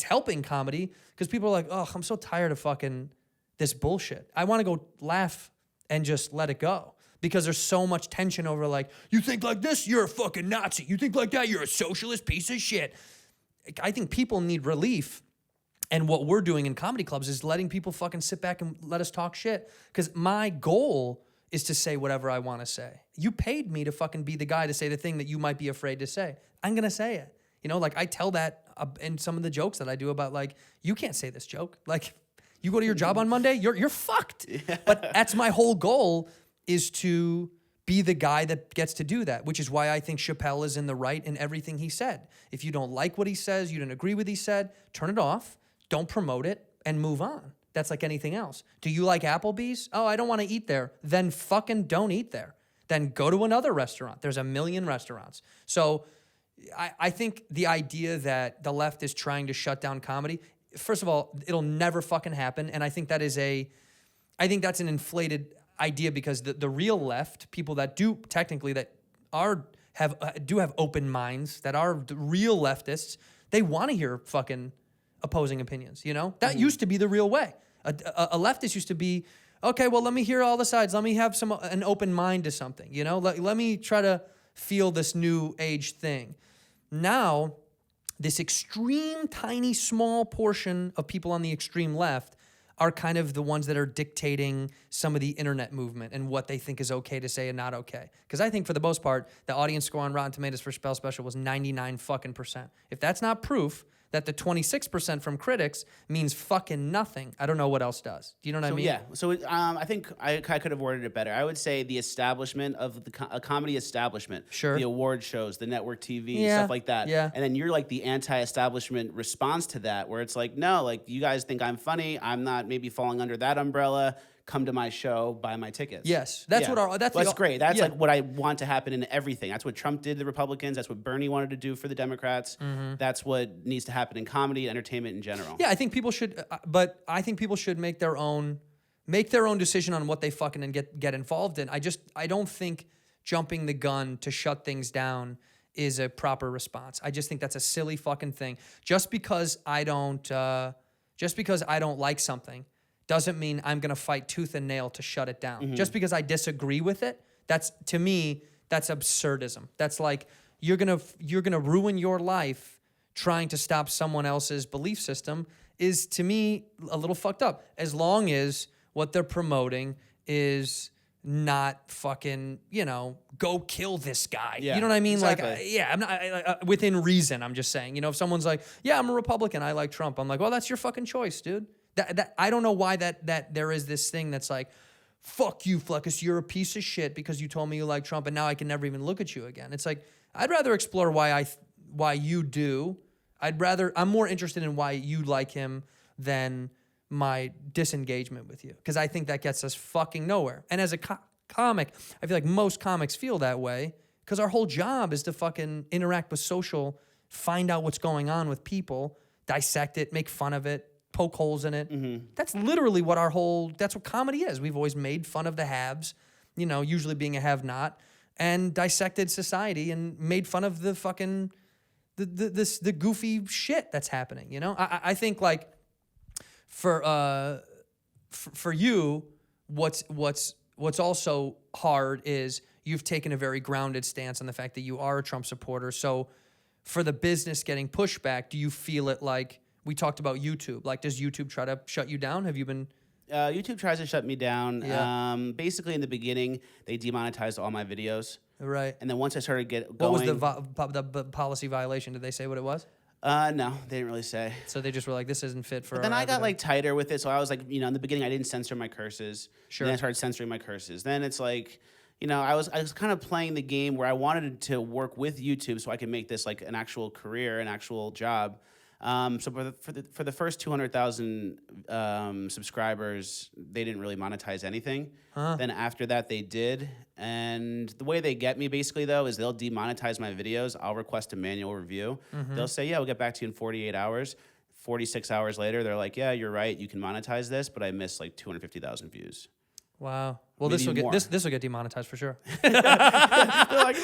S1: helping comedy because people are like, oh, I'm so tired of fucking this bullshit. I want to go laugh and just let it go. Because there's so much tension over, like, you think like this, you're a fucking Nazi. You think like that, you're a socialist piece of shit. I think people need relief. And what we're doing in comedy clubs is letting people fucking sit back and let us talk shit. Because my goal is to say whatever I want to say. You paid me to fucking be the guy to say the thing that you might be afraid to say. I'm going to say it. Like, I tell that in some of the jokes that I do about, like, you can't say this joke. Like, you go to your job on Monday, you're fucked. Yeah. But that's my whole goal, is to be the guy that gets to do that, which is why I think Chappelle is in the right in everything he said. If you don't like what he says, you didn't agree with what he said, turn it off, don't promote it, and move on. that's like anything else. Do you like Applebee's? Oh, I don't want to eat there. Then fucking don't eat there. Then go to another restaurant. There's a million restaurants. So I think the idea that the left is trying to shut down comedy, first of all, it'll never fucking happen. And I think that's an inflated idea because the real left, people that do technically that do have open minds, that are the real leftists, they want to hear fucking opposing opinions, you know? That used to be the real way. A leftist used to be, okay, well, let me hear all the sides. Let me have an open mind to something, you know? Let me try to feel this new age thing. Now, this extreme, tiny, small portion of people on the extreme left are kind of the ones that are dictating some of the internet movement and what they think is okay to say and not okay. Because I think for the most part, the audience score on Rotten Tomatoes for Spell Special was 99%. If that's not proof that the 26% from critics means fucking nothing, I don't know what else does. Do you know what I mean?
S7: Yeah. So I think I could have worded it better. I would say the establishment of a comedy establishment.
S1: Sure.
S7: The award shows, the network TV,
S1: Yeah.
S7: stuff like that.
S1: Yeah.
S7: And then you're like the anti-establishment response to that, where it's like, no, like you guys think I'm funny. I'm not maybe falling under that umbrella. Come to my show, buy my tickets.
S1: Yes, that's what that's
S7: great. That's
S1: yeah.
S7: like what I want to happen in everything. That's what Trump did to the Republicans. That's what Bernie wanted to do for the Democrats. That's what needs to happen in comedy, entertainment in general.
S1: Yeah, I think people should, but I think people should make their own decision on what they fucking and get involved in. I don't think jumping the gun to shut things down is a proper response. I just think that's a silly fucking thing. Just because I don't like something doesn't mean I'm gonna fight tooth and nail to shut it down. Just because I disagree with it, to me, that's absurdism. That's like you're gonna ruin your life trying to stop someone else's belief system is, to me, a little fucked up. As long as what they're promoting is not fucking, go kill this guy.
S7: Yeah,
S1: you know what I mean?
S7: exactly.
S1: Like, I'm not within reason. I'm just saying, if someone's like, yeah, I'm a Republican, I like Trump. I'm like, well, that's your fucking choice, dude. That I don't know why that there is this thing that's like, fuck you, Fleccas, you're a piece of shit because you told me you like Trump and now I can never even look at you again. It's like, I'd rather explore why you do. I'm more interested in why you like him than my disengagement with you, because I think that gets us fucking nowhere. And as a comic, I feel like most comics feel that way because our whole job is to fucking interact with social, find out what's going on with people, dissect it, make fun of it, poke holes in it. That's literally what that's what comedy is. We've always made fun of the haves, usually being a have-not, and dissected society and made fun of the fucking the goofy shit that's happening. I think like for you, what's also hard is you've taken a very grounded stance on the fact that you are a Trump supporter. So for the business getting pushback, do you feel it like we talked about YouTube? Like, does YouTube try to shut you down? Have you been?
S7: YouTube tries to shut me down.
S1: Yeah.
S7: Basically, in the beginning, they demonetized all my videos.
S1: Right.
S7: And then once I started going...
S1: What was the policy violation? Did they say what it was?
S7: No, they didn't really say.
S1: So they just were like, this isn't fit for
S7: But then
S1: our
S7: I got
S1: everything.
S7: like tighter with it. So I was like, in the beginning, I didn't censor my curses.
S1: Sure.
S7: Then I started censoring my curses. Then it's like, I was kind of playing the game where I wanted to work with YouTube so I could make this like an actual career, an actual job. So for the first 200,000 subscribers, they didn't really monetize anything. Then after that, they did. And the way they get me basically though is they'll demonetize my videos. I'll request a manual review. They'll say, yeah, we'll get back to you in 48 hours. 46 hours later, they're like, yeah, you're right. You can monetize this, but I missed like 250,000 views.
S1: Wow. Well,
S7: Maybe more.
S1: this will get demonetized for sure.
S7: They're like,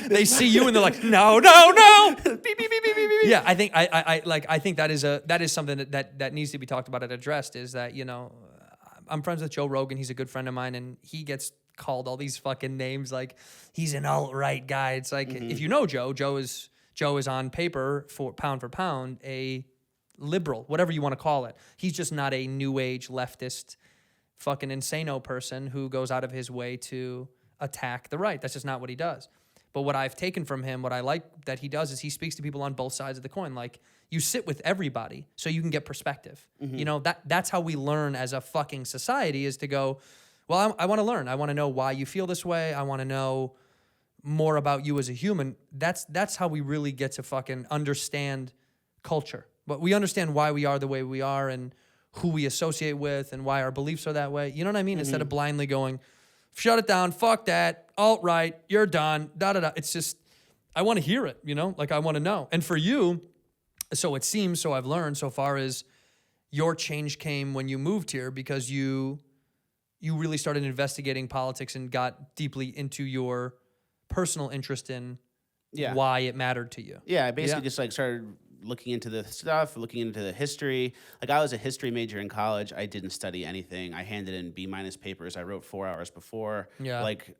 S1: They see you and they're like, no. Beep, beep, beep, beep, beep, beep. Yeah, I think I think that is something that needs to be talked about and addressed. Is that I'm friends with Joe Rogan. He's a good friend of mine, and he gets called all these fucking names like he's an alt-right guy. It's like if you know Joe is on paper for pound a liberal, whatever you want to call it. He's just not a new age leftist fucking insano person who goes out of his way to attack the right. That's just not what he does. But what I've taken from him, what I like that he does is he speaks to people on both sides of the coin. Like, you sit with everybody so you can get perspective. That's how we learn as a fucking society, is to go, well, I want to learn. I want to know why you feel this way. I want to know more about you as a human. That's how we really get to fucking understand culture. But we understand why we are the way we are and who we associate with and why our beliefs are that way. You know what I mean? Instead of blindly going, shut it down, fuck that, alt-right, you're done, da-da-da. It's just, I want to hear it, you know? Like, I want to know. And for you, so it seems, so I've learned so far, is your change came when you moved here because you really started investigating politics and got deeply into your personal interest in why it mattered to you.
S7: Yeah, I basically just like started looking into the stuff, looking into the history. Like, I was a history major in college. I didn't study anything. I handed in B- papers. I wrote 4 hours before.
S1: Yeah.
S7: Like,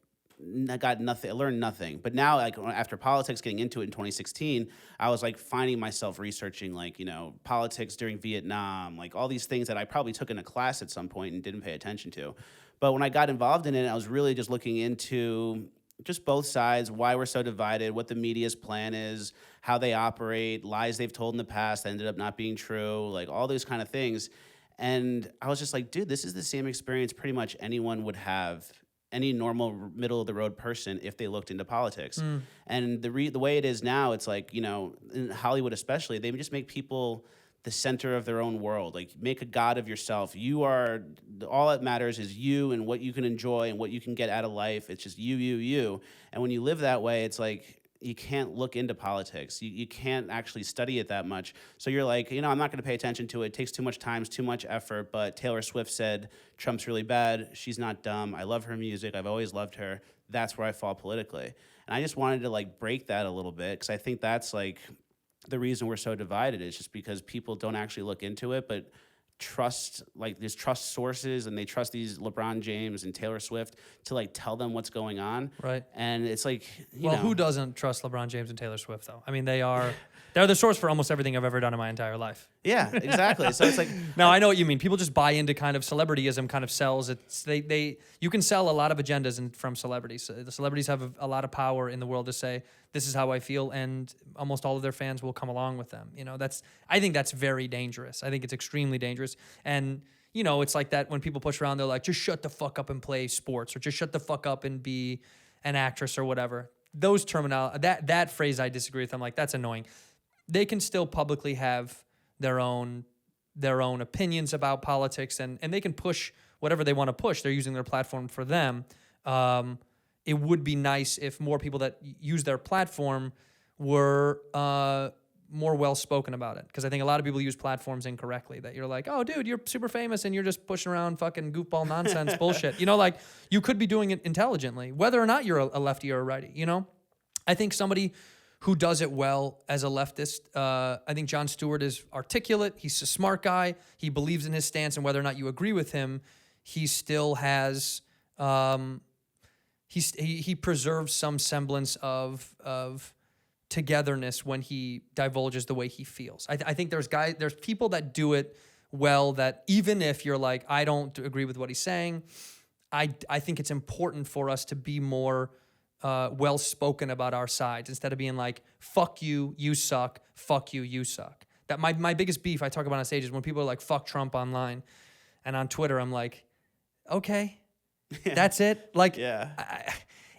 S7: I got nothing. I learned nothing. But now, like, after politics, getting into it in 2016, I was like finding myself researching, like, you know, politics during Vietnam, like all these things that I probably took in a class at some point and didn't pay attention to. But when I got involved in it, I was really just looking into just both sides, why we're so divided, what the media's plan is, how they operate, lies they've told in the past that ended up not being true, like all those kind of things. And I was just like, dude, this is the same experience pretty much anyone would have, any normal middle-of-the-road person, if they looked into politics. And the way it is now, it's like, you know, in Hollywood especially, they just make people the center of their own world. Like, make a god of yourself. You are, all that matters is you and what you can enjoy and what you can get out of life. It's just you. And when you live that way, it's like, you can't look into politics. You can't actually study it that much. So you're like, you know, I'm not going to pay attention to it. It takes too much time, it's too much effort. But Taylor Swift said Trump's really bad. She's not dumb. I love her music. I've always loved her. That's where I fall politically. And I just wanted to like break that a little bit, because I think that's like the reason we're so divided, is just because people don't actually look into it, but trust, like, there's trust sources, and they trust these LeBron James and Taylor Swift to like tell them what's going on.
S1: Right.
S7: And it's like, you
S1: Well,
S7: know,
S1: who doesn't trust LeBron James and Taylor Swift, though? I mean, they're the source for almost everything I've ever done in my entire life.
S7: yeah, exactly. So it's like,
S1: No, I know what you mean. People just buy into kind of celebrityism, kind of sells. It's you can sell a lot of agendas from celebrities. The celebrities have a lot of power in the world to say, this is how I feel, and almost all of their fans will come along with them. You know, I think that's very dangerous. I think it's extremely dangerous. And, you know, it's like that when people push around, they're like, just shut the fuck up and play sports, or just shut the fuck up and be an actress or whatever. Those that phrase I disagree with. I'm like, that's annoying. They can still publicly have their own opinions about politics, and they can push whatever they want to push. They're using their platform for them. It would be nice if more people that use their platform were more well-spoken about it, because I think a lot of people use platforms incorrectly, that you're like, oh, dude, you're super famous and you're just pushing around fucking goofball nonsense bullshit. You know, like, you could be doing it intelligently, whether or not you're a lefty or a righty, you know? I think somebody who does it well as a leftist, I think Jon Stewart is articulate. He's a smart guy. He believes in his stance, and whether or not you agree with him, he still has... He preserves some semblance of togetherness when he divulges the way he feels. I think there's people that do it well, that even if you're like, I don't agree with what he's saying, I think it's important for us to be more well-spoken about our sides, instead of being like, fuck you, you suck, fuck you, you suck. That my biggest beef I talk about on stage is when people are like, fuck Trump online, and on Twitter I'm like, okay. Yeah. That's it. Like,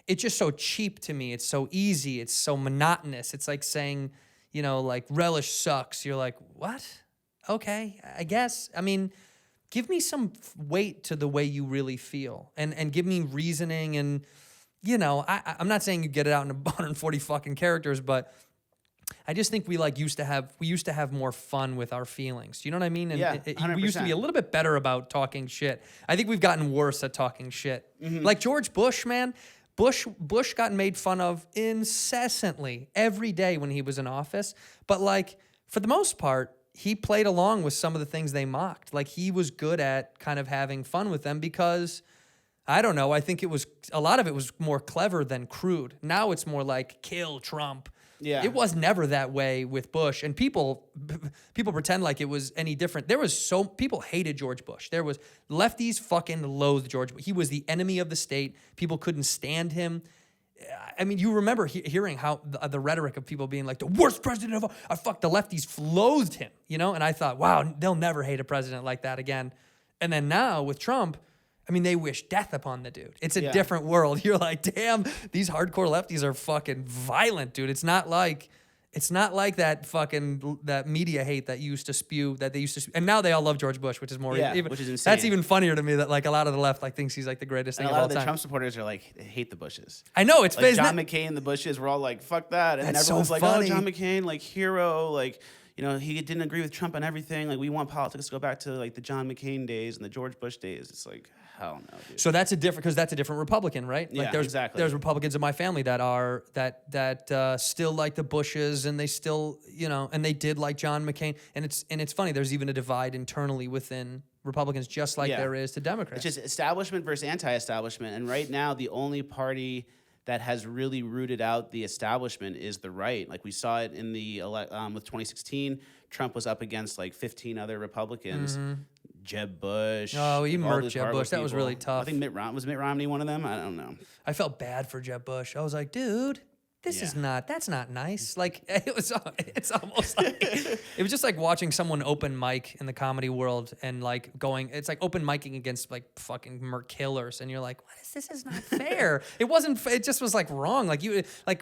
S1: it's just so cheap to me. It's so easy. It's so monotonous. It's like saying, you know, like, relish sucks. You're like, what? Okay, I guess. I mean, give me some weight to the way you really feel, and give me reasoning. And, you know, I'm not saying you get it out in 140 fucking characters, but I just think we used to have more fun with our feelings. You know what I mean? And we used to be a little bit better about talking shit. I think we've gotten worse at talking shit. Mm-hmm. Like George Bush, man. Bush got made fun of incessantly every day when he was in office. But like, for the most part, he played along with some of the things they mocked. Like, he was good at kind of having fun with them, because, I don't know, I think a lot of it was more clever than crude. Now it's more like, kill Trump. Yeah. It was never that way with Bush, and people pretend like it was any different. People hated George Bush. There was lefties fucking loathed George Bush. He was the enemy of the state. People couldn't stand him. I mean, you remember hearing how the rhetoric of people being like, the worst president of all. The lefties loathed him, you know? And I thought, wow, they'll never hate a president like that again. And then now with Trump, I mean, they wish death upon the dude. It's a different world. You're like, damn, these hardcore lefties are fucking violent, dude. It's not like It's not like that media hate that they used to spew, and now they all love George Bush, which is more
S7: which is insane.
S1: That's even funnier to me that like a lot of the left like thinks he's like the greatest thing
S7: And
S1: of
S7: a lot
S1: all
S7: of the
S1: time.
S7: Trump supporters are like, they hate the Bushes.
S1: I know it's
S7: Like John McCain, the Bushes were all like, fuck that. And
S1: That's
S7: everyone's
S1: so
S7: like,
S1: funny.
S7: oh, John McCain, like hero, like, you know, he didn't agree with Trump on everything. Like, we want politics to go back to like the John McCain days and the George Bush days. It's like, hell no, dude.
S1: So that's a different Republican, right? Like
S7: Yeah, exactly.
S1: There's Republicans in my family that are that still like the Bushes, and they still, you know, and they did like John McCain, and it's funny. There's even a divide internally within Republicans, just like there is to Democrats.
S7: It's just establishment versus anti-establishment, and right now the only party that has really rooted out the establishment is the right. Like we saw it in the with 2016, Trump was up against like 15 other Republicans. Jeb Bush.
S1: Oh, he
S7: all
S1: murked
S7: those
S1: Jeb
S7: horrible
S1: Bush. That was
S7: people.
S1: really tough.
S7: I think was Mitt Romney one of them? I don't know.
S1: I felt bad for Jeb Bush. I was like, dude, that's not nice. Like it's almost like it was just like watching someone open mic in the comedy world and like it's like open micing against like fucking killers, and you're like, this is not fair. It just was like wrong. Like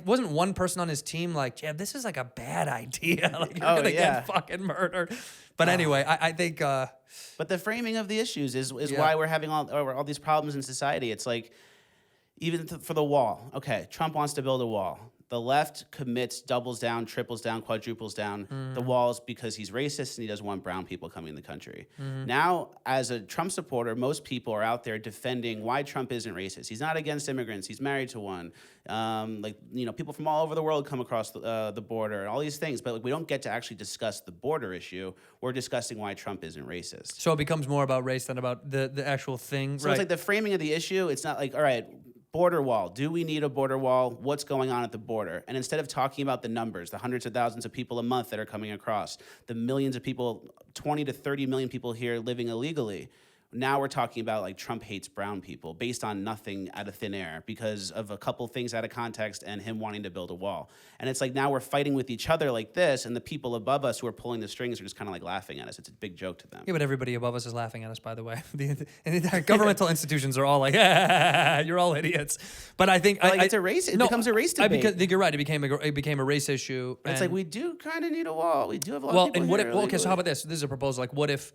S1: wasn't one person on his team like, Jeb, this is like a bad idea. Like you're gonna get fucking murdered. But anyway, I think
S7: but the framing of the issues is why we're having all these problems in society. It's like, even for the wall. Okay, Trump wants to build a wall. The left commits, doubles down, triples down, quadruples down the walls because he's racist and he doesn't want brown people coming in the country. Now, as a Trump supporter, most people are out there defending why Trump isn't racist. He's not against immigrants. He's married to one. People from all over the world come across the border and all these things. But like, we don't get to actually discuss the border issue. We're discussing why Trump isn't racist.
S1: So it becomes more about race than about the actual thing.
S7: So it's like the framing of the issue. It's not like, all right, border wall. Do we need a border wall? What's going on at the border? And instead of talking about the numbers, the hundreds of thousands of people a month that are coming across, the millions of people, 20 to 30 million people here living illegally, now we're talking about like Trump hates brown people based on nothing out of thin air because of a couple things out of context and him wanting to build a wall. And it's like now we're fighting with each other like this, and the people above us who are pulling the strings are just kind of like laughing at us. It's a big joke to them.
S1: Yeah, but everybody above us is laughing at us, by the way. The entire governmental institutions are all like, you're all idiots. But I think
S7: it's a race. It becomes a race debate.
S1: I think you're right. It became a race issue.
S7: It's like we do kind of need a wall. We do have a lot of people here.
S1: Okay, so how about this? This is a proposal. Like, what if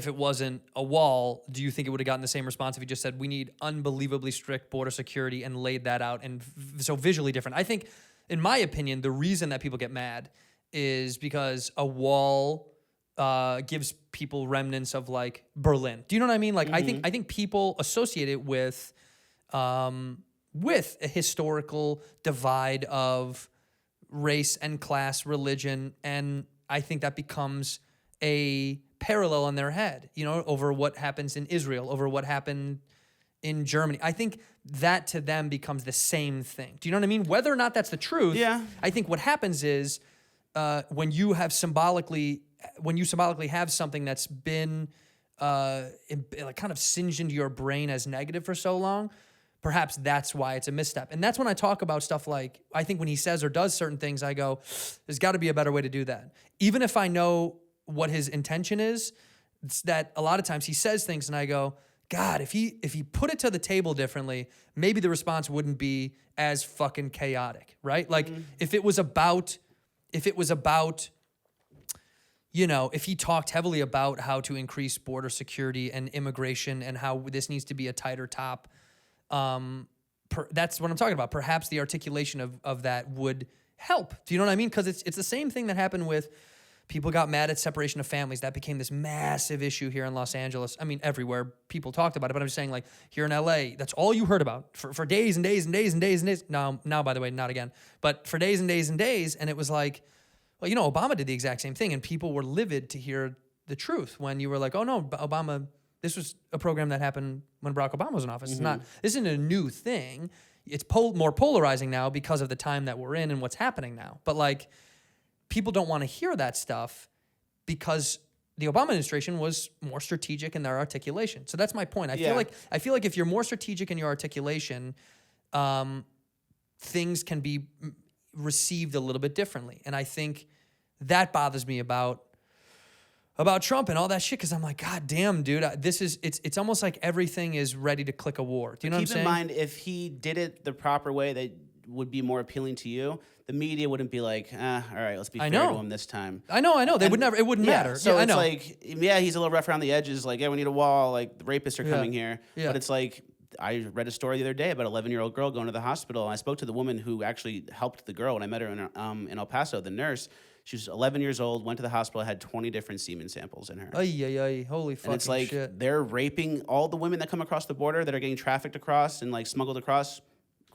S1: it wasn't a wall? Do you think it would have gotten the same response if you just said we need unbelievably strict border security and laid that out and so visually different? I think, in my opinion, the reason that people get mad is because a wall gives people remnants of like Berlin. Do you know what I mean? Like I think people associate it with a historical divide of race and class, religion, and I think that becomes a parallel in their head, you know, over what happens in Israel, over what happened in Germany. I think that to them becomes the same thing. Do you know what I mean? Whether or not that's the truth, I think what happens is when you symbolically have something that's been like kind of singed into your brain as negative for so long, perhaps that's why it's a misstep. And that's when I talk about stuff like, I think when he says or does certain things, I go, there's got to be a better way to do that. Even if I know what his intention is, it's that a lot of times he says things and I go, God, if he put it to the table differently, maybe the response wouldn't be as fucking chaotic, right? Like if it was about, you know, if he talked heavily about how to increase border security and immigration and how this needs to be a tighter top, that's what I'm talking about. Perhaps the articulation of that would help. Do you know what I mean? Because it's the same thing that happened with people got mad at separation of families. That became this massive issue here in Los Angeles. I mean, everywhere people talked about it, but I'm just saying, like, here in LA, that's all you heard about for days and days and days and days and days. Now, by the way, not again, but for days and days and days. And it was like, well, you know, Obama did the exact same thing, and people were livid to hear the truth when you were like, oh no, Obama, this was a program that happened when Barack Obama was in office. This isn't a new thing. It's more polarizing now because of the time that we're in and what's happening now. But like, people don't want to hear that stuff because the Obama administration was more strategic in their articulation. So that's my point. I feel like if you're more strategic in your articulation, things can be received a little bit differently. And I think that bothers me about Trump and all that shit, because I'm like, God damn, dude, it's almost like everything is ready to click a war. Do you know what I'm saying?
S7: Keep in mind, if he did it the proper way that would be more appealing to you, the media wouldn't be like, all right, let's be fair
S1: know.
S7: to him this time.
S1: I know. They would never. It wouldn't matter.
S7: So
S1: I
S7: it's
S1: know.
S7: like, yeah, he's a little rough around the edges. Like, yeah, we need a wall. Like, the rapists are coming here.
S1: Yeah.
S7: But it's like, I read a story the other day about an 11-year-old girl going to the hospital. And I spoke to the woman who actually helped the girl when I met her in El Paso, the nurse. She was 11 years old, went to the hospital, had 20 different semen samples in her.
S1: Ay, holy fucking
S7: And it's like
S1: shit.
S7: they're raping all the women that come across the border that are getting trafficked across and like smuggled across.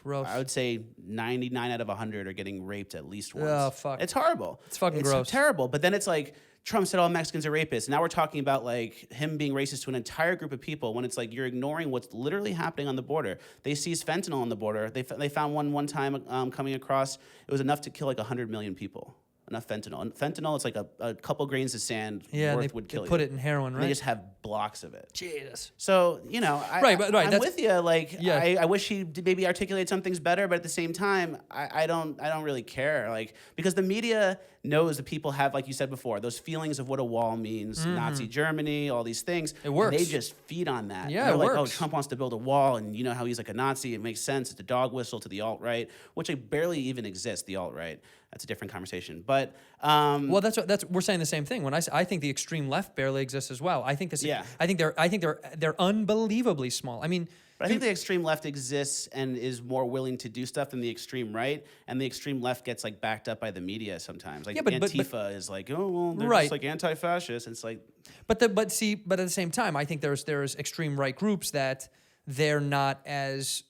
S1: Gross.
S7: I would say 99 out of 100 are getting raped at least once.
S1: Oh, fuck.
S7: It's horrible.
S1: It's fucking gross.
S7: Terrible. But then it's like Trump said all Mexicans are rapists. Now we're talking about like him being racist to an entire group of people when it's like you're ignoring what's literally happening on the border. They seized fentanyl on the border. They found one time coming across. It was enough to kill like 100 million people. Enough fentanyl. And fentanyl, it's like a couple grains of sand
S1: Yeah,
S7: worth
S1: they,
S7: would kill
S1: they
S7: you.
S1: put it in heroin,
S7: And
S1: right?
S7: they just have blocks of it.
S1: Jesus.
S7: So,
S1: Right,
S7: I'm
S1: that's-
S7: with you. Like,
S1: Yeah.
S7: I wish he did maybe articulate some things better, but at the same time, I don't really care. Like, because the media knows that people have, like you said before, those feelings of what a wall means, Nazi Germany, all these things.
S1: It works.
S7: And they just feed on that.
S1: Yeah,
S7: They're
S1: it
S7: like,
S1: works.
S7: oh, Trump wants to build a wall, and you know how he's like a Nazi. It makes sense. It's a dog whistle to the alt-right, which like barely even exists, the alt-right. That's a different conversation. But
S1: Well, that's we're saying the same thing. When I think the extreme left barely exists as well. I think this.
S7: Yeah.
S1: I think they're unbelievably small. I mean,
S7: But I think the extreme left exists and is more willing to do stuff than the extreme right, and the extreme left gets like backed up by the media sometimes. Like
S1: Yeah, but
S7: Antifa is like, oh well, they're
S1: Right.
S7: just like anti-fascist. It's like,
S1: but at the same time, I think there's extreme right groups that they're not as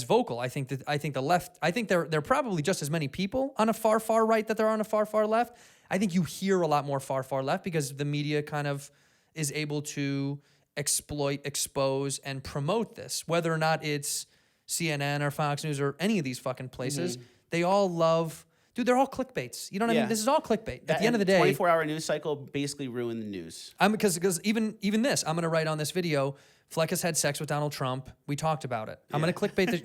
S1: vocal. I think the left. I think there are probably just as many people on a far right that there are on a far left. I think you hear a lot more far left because the media kind of is able to exploit, expose, and promote this. Whether or not it's CNN or Fox News or any of these fucking places, they all love. Dude, they're all clickbaits. You know what I
S7: Yeah.
S1: mean? This is all clickbait. At the end of the day,
S7: 24-hour news cycle basically ruined the news.
S1: because even this, I'm gonna write on this video. Fleccas had sex with Donald Trump. We talked about it. I'm gonna clickbait the.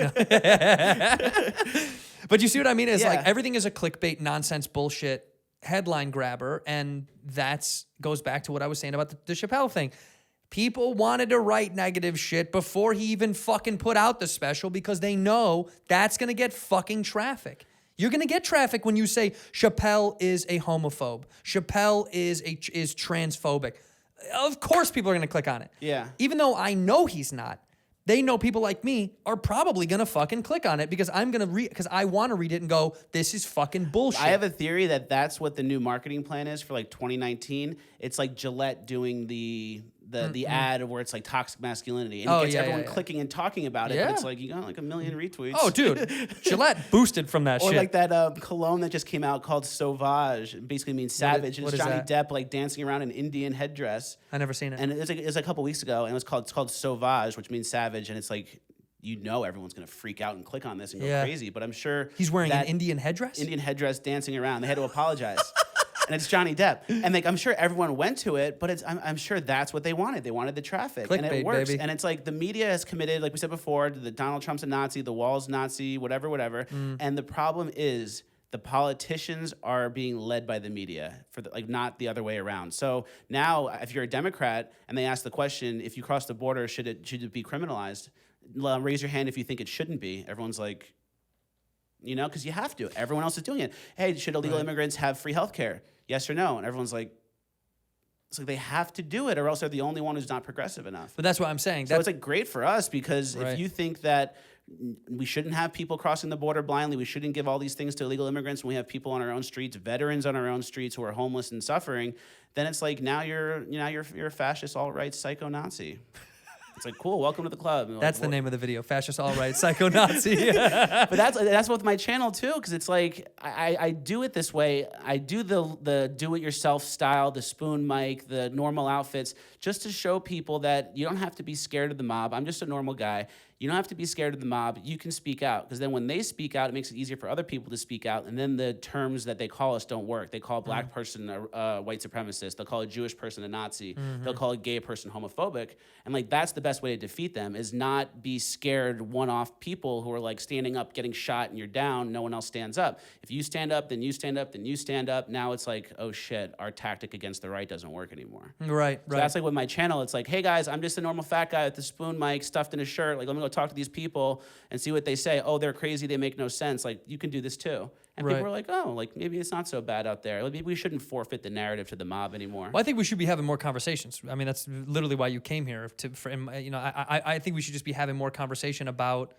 S1: But you see what I mean? Is like
S7: Yeah.
S1: everything is a clickbait, nonsense, bullshit headline grabber, and that's goes back to what I was saying about the Chappelle thing. People wanted to write negative shit before he even fucking put out the special because they know that's gonna get fucking traffic. You're gonna get traffic when you say Chappelle is a homophobe. Chappelle is transphobic. Of course, people are gonna click on it.
S7: Yeah.
S1: Even though I know he's not, they know people like me are probably gonna fucking click on it because I'm gonna read because I want to read it and go, this is fucking bullshit.
S7: I have a theory that that's what the new marketing plan is for like 2019. It's like Gillette doing the ad where it's like toxic masculinity, and it gets everyone clicking and talking about it.
S1: Yeah.
S7: But it's like you got like 1 million retweets.
S1: Oh, dude, Gillette boosted from that
S7: Or
S1: shit.
S7: like that cologne that just came out called Sauvage. It basically means savage.
S1: what
S7: and it's
S1: is
S7: Johnny
S1: that?
S7: Depp like dancing around in Indian headdress.
S1: I never seen it.
S7: And it was a couple weeks ago, and it's called Sauvage, which means savage. And it's like, everyone's gonna freak out and click on this and go crazy. But I'm sure
S1: He's wearing an
S7: that
S1: Indian headdress.
S7: Indian headdress dancing around. They had to apologize. And it's Johnny Depp. And like I'm sure everyone went to it, but I'm sure that's what they wanted. They wanted the traffic. and
S1: Clickbait,
S7: it works.
S1: baby.
S7: And it's like the media has committed, like we said before, that Donald Trump's a Nazi, the wall's Nazi, whatever. And the problem is the politicians are being led by the media not the other way around. So now if you're a Democrat and they ask the question, if you cross the border, should it be criminalized? Raise your hand if you think it shouldn't be. Everyone's like, because you have to. Everyone else is doing it. Hey, should illegal immigrants have free health care? Yes or no? And everyone's like, it's like they have to do it or else they're the only one who's not progressive enough.
S1: But that's what I'm saying.
S7: So it's like great for us because
S1: Right.
S7: if you think that we shouldn't have people crossing the border blindly, we shouldn't give all these things to illegal immigrants when we have people on our own streets, veterans on our own streets who are homeless and suffering, then it's like now you're a fascist, alt-right, psycho-Nazi. It's like, cool, welcome to the club. And
S1: That's the name of the video. Fascist, alt-right, psycho-Nazi.
S7: But that's with my channel too, because it's like I do it this way. I do the do-it-yourself style, the spoon mic, the normal outfits, just to show people that you don't have to be scared of the mob. I'm just a normal guy. You don't have to be scared of the mob. You can speak out, because then when they speak out, it makes it easier for other people to speak out. And then the terms that they call us don't work. They call a black person a white supremacist. They'll call a Jewish person a Nazi. They'll call a gay person homophobic. And like that's the best way to defeat them, is not be scared one-off people who are like standing up, getting shot, and you're down. No one else stands up. If you stand up, then you stand up, then you stand up. Now it's like, oh shit, our tactic against the right doesn't work anymore.
S1: Right.
S7: So that's like with my channel. It's like, hey guys, I'm just a normal fat guy with the spoon mic stuffed in a shirt. Like, let me go talk to these people and see what they say. Oh, they're crazy. They make no sense. Like, you can do this too. And
S1: Right.
S7: people were like, oh, like maybe it's not so bad out there. Like, maybe we shouldn't forfeit the narrative to the mob anymore.
S1: Well, I think we should be having more conversations. I mean, that's literally why you came here. I think we should just be having more conversation about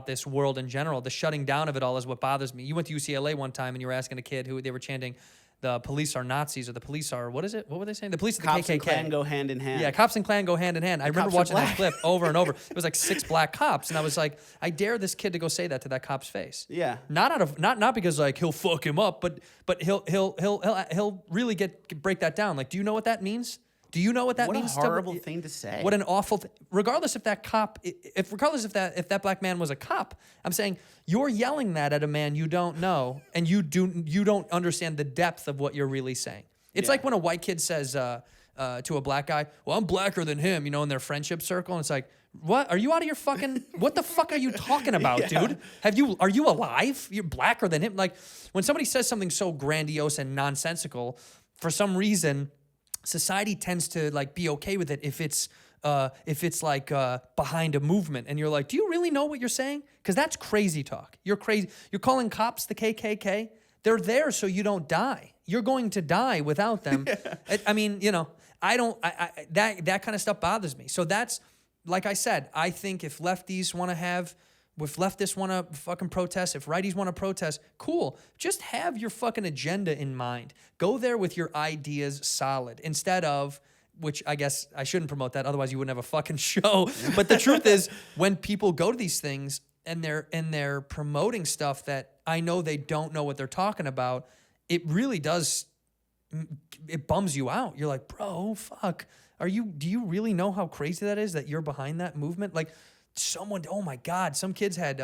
S1: this world in general. The shutting down of it all is what bothers me. You went to UCLA one time and you were asking a kid who they were chanting, the police are Nazis, or the police are, what is it? What were they saying? The police are the
S7: Cops
S1: KKK.
S7: and Klan go hand in hand.
S1: Yeah, cops and Klan go hand in hand. I remember
S7: cops are
S1: watching that
S7: black.
S1: clip over and over. It was like 6 black cops, and I was like, I dare this kid to go say that to that cop's face.
S7: Yeah.
S1: Not because like he'll fuck him up, but he'll really break that down. Like, do you know what that means? Do you know what that
S7: What a
S1: means?
S7: horrible thing to say.
S1: What an awful thing. Regardless if that cop, if that black man was a cop, I'm saying you're yelling that at a man you don't know, and you don't understand the depth of what you're really saying. It's
S7: Yeah.
S1: like when a white kid says to a black guy, "Well, I'm blacker than him," in their friendship circle, and it's like, what? Are you out of your fucking? What the fuck are you talking about, dude? Are you alive? You're blacker than him. Like when somebody says something so grandiose and nonsensical, for some reason, society tends to like be okay with it if it's like behind a movement, and you're like, do you really know what you're saying? Because that's crazy talk. You're crazy. You're calling cops the KKK. They're there so you don't die. You're going to die without them. I mean, I don't. That kind of stuff bothers me. So that's, like I said, I think if leftists want to fucking protest, if righties want to protest, cool. Just have your fucking agenda in mind. Go there with your ideas solid instead of, which I guess I shouldn't promote that, otherwise you wouldn't have a fucking show. But the truth is, when people go to these things and they're promoting stuff that I know they don't know what they're talking about, it really does, it bums you out. You're like, bro, fuck. Do you really know how crazy that is, that you're behind that movement? Like, oh my God, some kids had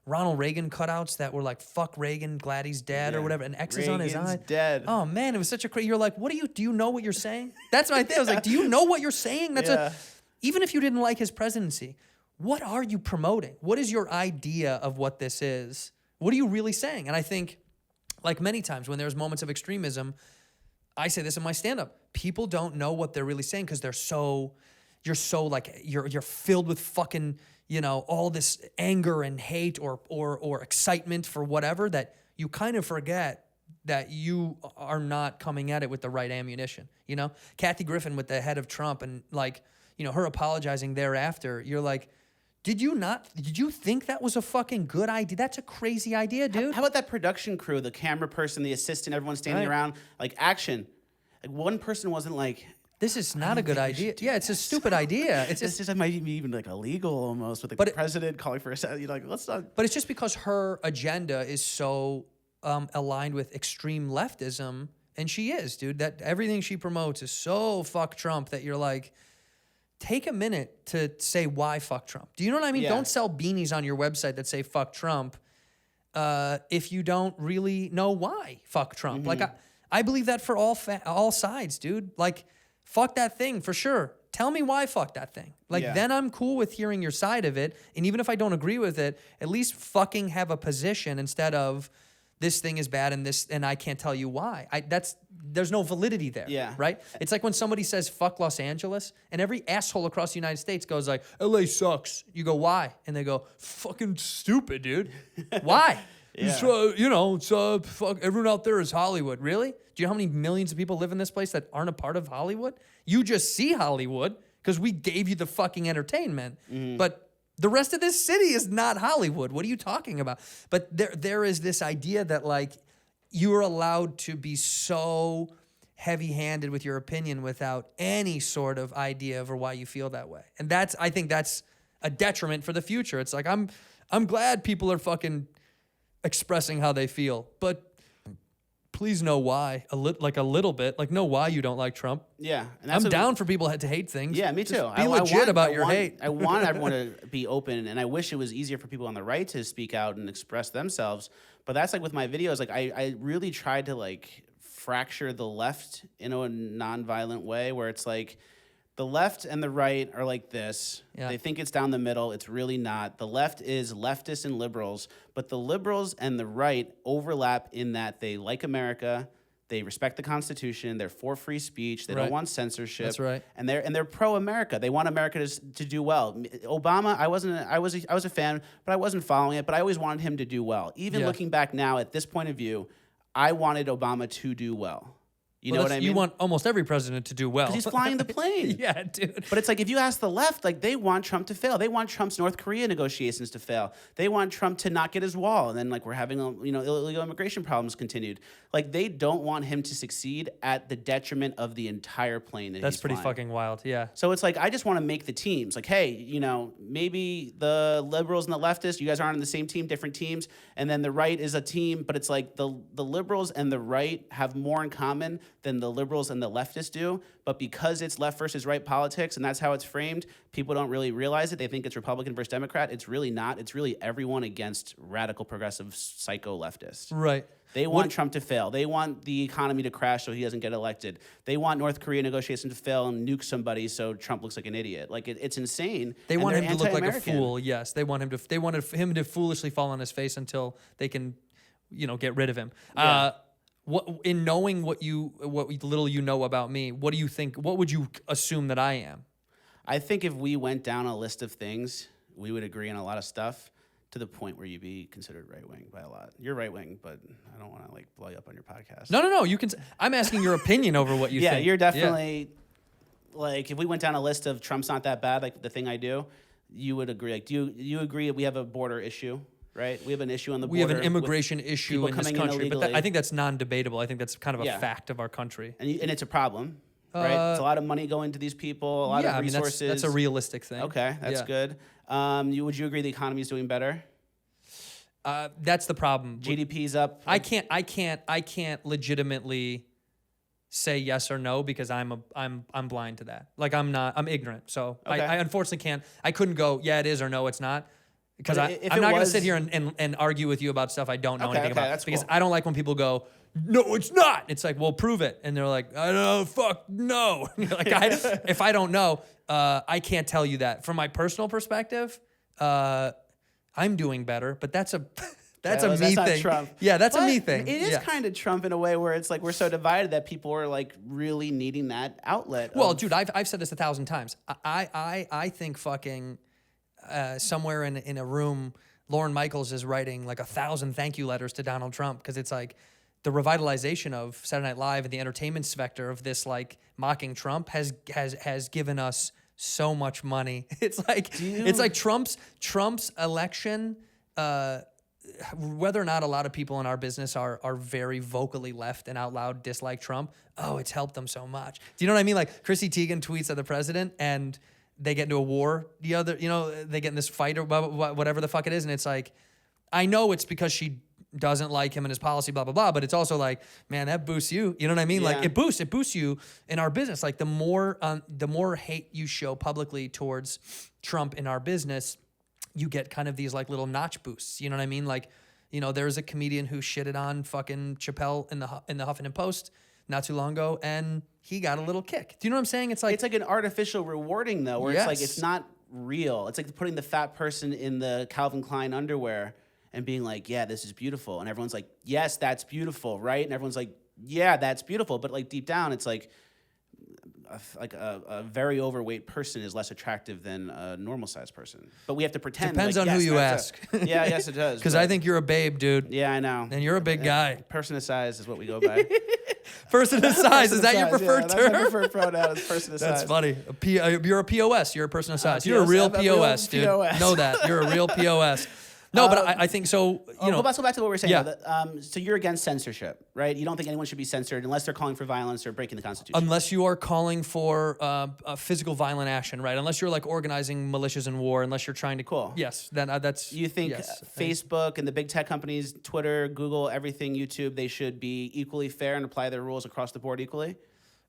S1: Ronald Reagan cutouts that were like, fuck Reagan, glad he's dead, or whatever, and X's on his eye.
S7: Dead.
S1: Oh man, it was such a crazy, you're like, do you know what you're saying? That's my thing. I was like, do you know what you're saying? Even if you didn't like his presidency, what are you promoting? What is your idea of what this is? What are you really saying? And I think, like many times when there's moments of extremism, I say this in my stand-up, people don't know what they're really saying because you're so like, you're filled with fucking, all this anger and hate or excitement for whatever, that you kind of forget that you are not coming at it with the right ammunition. Kathy Griffin with the head of Trump and like, her apologizing thereafter, you're like, did you think that was a fucking good idea? That's a crazy idea, dude.
S7: How about that production crew, the camera person, the assistant, everyone standing around, like action. Like one person wasn't like,
S1: this is not a good idea. Yeah, it's a stupid idea. It's
S7: this just might be even like illegal almost, with the president calling for let's not.
S1: But it's just because her agenda is so aligned with extreme leftism, and she is, dude. That everything she promotes is so fuck Trump that you're like, take a minute to say why fuck Trump. Do you know what I mean?
S7: Yeah.
S1: Don't sell beanies on your website that say fuck Trump if you don't really know why fuck Trump.
S7: Mm-hmm.
S1: Like I believe that for all sides, dude. Like, fuck that thing for sure. Tell me why fuck that thing. Like, then I'm cool with hearing your side of it. And even if I don't agree with it, at least fucking have a position instead of this thing is bad and I can't tell you why. There's no validity there.
S7: Yeah.
S1: Right? It's like when somebody says fuck Los Angeles and every asshole across the United States goes like, LA sucks. You go, why? And they go, fucking stupid, dude. Why?
S7: Yeah.
S1: Fuck, everyone out there is Hollywood. Really? Do you know how many millions of people live in this place that aren't a part of Hollywood? You just see Hollywood because we gave you the fucking entertainment. But the rest of this city is not Hollywood. What are you talking about? But there is this idea that like you are allowed to be so heavy-handed with your opinion without any sort of idea of why you feel that way. And I think that's a detriment for the future. It's like I'm glad people are fucking expressing how they feel, but please know why a little bit. Like, know why you don't like Trump.
S7: Yeah, and
S1: I'm down for people to hate things.
S7: Yeah, me too.
S1: Just be legit about your hate.
S7: I want everyone to be open, and I wish it was easier for people on the right to speak out and express themselves. But that's like with my videos. Like, I really tried to like fracture the left in a nonviolent way, where it's like the left and the right are like this.
S1: Yeah.
S7: They think it's down the middle. It's really not. The left is leftists and liberals, but the liberals and the right overlap in that they like America, They respect the Constitution. They're for free speech. They
S1: Right.
S7: don't want censorship.
S1: That's right.
S7: And they're pro America. They want America to do well. Obama, I was a fan, but I wasn't following it. But I always wanted him to do well. Even
S1: Yeah.
S7: looking back now at this point of view, I wanted Obama to do well. You know what I mean?
S1: You want almost every president to do well.
S7: 'Cause he's flying the plane.
S1: Yeah, dude.
S7: But it's like if you ask the left, like they want Trump to fail. They want Trump's North Korea negotiations to fail. They want Trump to not get his wall, and then like we're having illegal immigration problems continued. Like they don't want him to succeed at the detriment of the entire plane that
S1: That's
S7: he's
S1: pretty
S7: flying.
S1: fucking wild. Yeah.
S7: So it's like I just want to make the teams. Like, hey, maybe the liberals and the leftists, you guys aren't on the same team, different teams, and then the right is a team. But it's like the liberals and the right have more in common than the liberals and the leftists do. But because it's left versus right politics, and that's how it's framed, people don't really realize it. They think it's Republican versus Democrat. It's really not. It's really everyone against radical, progressive, psycho leftists.
S1: Right.
S7: They want Trump to fail. They want the economy to crash so he doesn't get elected. They want North Korea negotiations to fail and nuke somebody so Trump looks like an idiot. Like it's insane.
S1: They
S7: and
S1: want
S7: they're
S1: him to look like a
S7: anti-American.
S1: fool. Yes, they wanted him to foolishly fall on his face until they can, get rid of him.
S7: Yeah.
S1: In knowing what little you know about me, what do you think? What would you assume that I am?
S7: I think if we went down a list of things, we would agree on a lot of stuff to the point where you'd be considered right wing by a lot. You're right wing, but I don't want to blow you up on your podcast.
S1: No. You can. I'm asking your opinion over what you think.
S7: Yeah, you're definitely if we went down a list of Trump's not that bad, like the thing I do, you would agree. Like, do you agree that we have a border issue? Right, we have an issue on the border.
S1: We have an immigration issue in this country, but I think that's non-debatable. I think that's kind of a fact of our country.
S7: And it's a problem, right? It's a lot of money going to these people, a lot of resources.
S1: That's a realistic thing.
S7: Okay, that's good. Would you agree the economy is doing better?
S1: That's the problem.
S7: GDP's up.
S1: I can't legitimately say yes or no because I'm blind to that. Like I'm ignorant. So
S7: Okay.
S1: I unfortunately can't. I couldn't go yeah it is or no it's not. Because I'm
S7: if
S1: not
S7: it
S1: going to
S7: was-
S1: sit here and argue with you about stuff I don't know
S7: Okay,
S1: anything
S7: okay,
S1: about.
S7: that's
S1: Because
S7: cool.
S1: I don't like when people go, no, it's not. It's like, well, prove it. And they're like, I don't know, fuck, no. Like, if I don't know, I can't tell you that. From my personal perspective, I'm doing better, but that's a me
S7: that's not
S1: thing.
S7: Trump.
S1: Yeah, that's a
S7: But
S1: me thing.
S7: It is
S1: Yeah.
S7: kind of Trump in a way where it's like we're so divided that people are like really needing that outlet.
S1: Well,
S7: of-
S1: dude, I've said this 1,000 times. I think fucking somewhere in a room, Lorne Michaels is writing like 1,000 thank you letters to Donald Trump because it's like the revitalization of Saturday Night Live and the entertainment specter of this like mocking Trump has given us so much money. It's like Trump's election. Whether or not a lot of people in our business are very vocally left and out loud dislike Trump, it's helped them so much. Do you know what I mean? Like Chrissy Teigen tweets at the president and they get into a war. They get in this fight or whatever the fuck it is. And it's like, I know it's because she doesn't like him and his policy, blah, blah, blah. But it's also like, man, that boosts you. You know what I mean?
S7: Yeah.
S1: Like it boosts you in our business. Like the more hate you show publicly towards Trump in our business, you get kind of these like little notch boosts. You know what I mean? Like, there's a comedian who shitted on fucking Chappelle in the Huffington Post not too long ago, and he got a little kick. Do you know what I'm saying? It's like
S7: an artificial rewarding though, where it's like
S1: Yes.
S7: it's not real. It's like putting the fat person in the Calvin Klein underwear and being like, yeah, this is beautiful. And everyone's like, yes, that's beautiful, right? And everyone's like, yeah, that's beautiful. But like deep down, it's like a very overweight person is less attractive than a normal sized person. But we have to pretend.
S1: Depends
S7: like,
S1: on who
S7: yes,
S1: you
S7: that's
S1: ask.
S7: it. Yeah, yes, it does.
S1: because
S7: but-
S1: I think you're a babe, dude.
S7: Yeah, I know.
S1: And you're a big guy.
S7: Person of size is what we go by.
S1: Person of size. Is that your preferred
S7: That's
S1: term?
S7: my preferred pronoun is person of size.
S1: That's funny. You're a POS. You're a person of size. You're a
S7: yes,
S1: real
S7: I'm a real
S1: POS, dude.
S7: POS.
S1: Know that. You're a real POS. No, but I think so.
S7: Let's go back to what we were saying.
S1: Yeah.
S7: though. So you're against censorship, right? You don't think anyone should be censored unless they're calling for violence or breaking the Constitution.
S1: Unless you are calling for a physical violent action, right? Unless you're like organizing militias in war, unless you're trying to.
S7: Cool.
S1: Yes, then that's.
S7: You think
S1: yes.
S7: Facebook and the big tech companies, Twitter, Google, everything, YouTube, they should be equally fair and apply their rules across the board equally?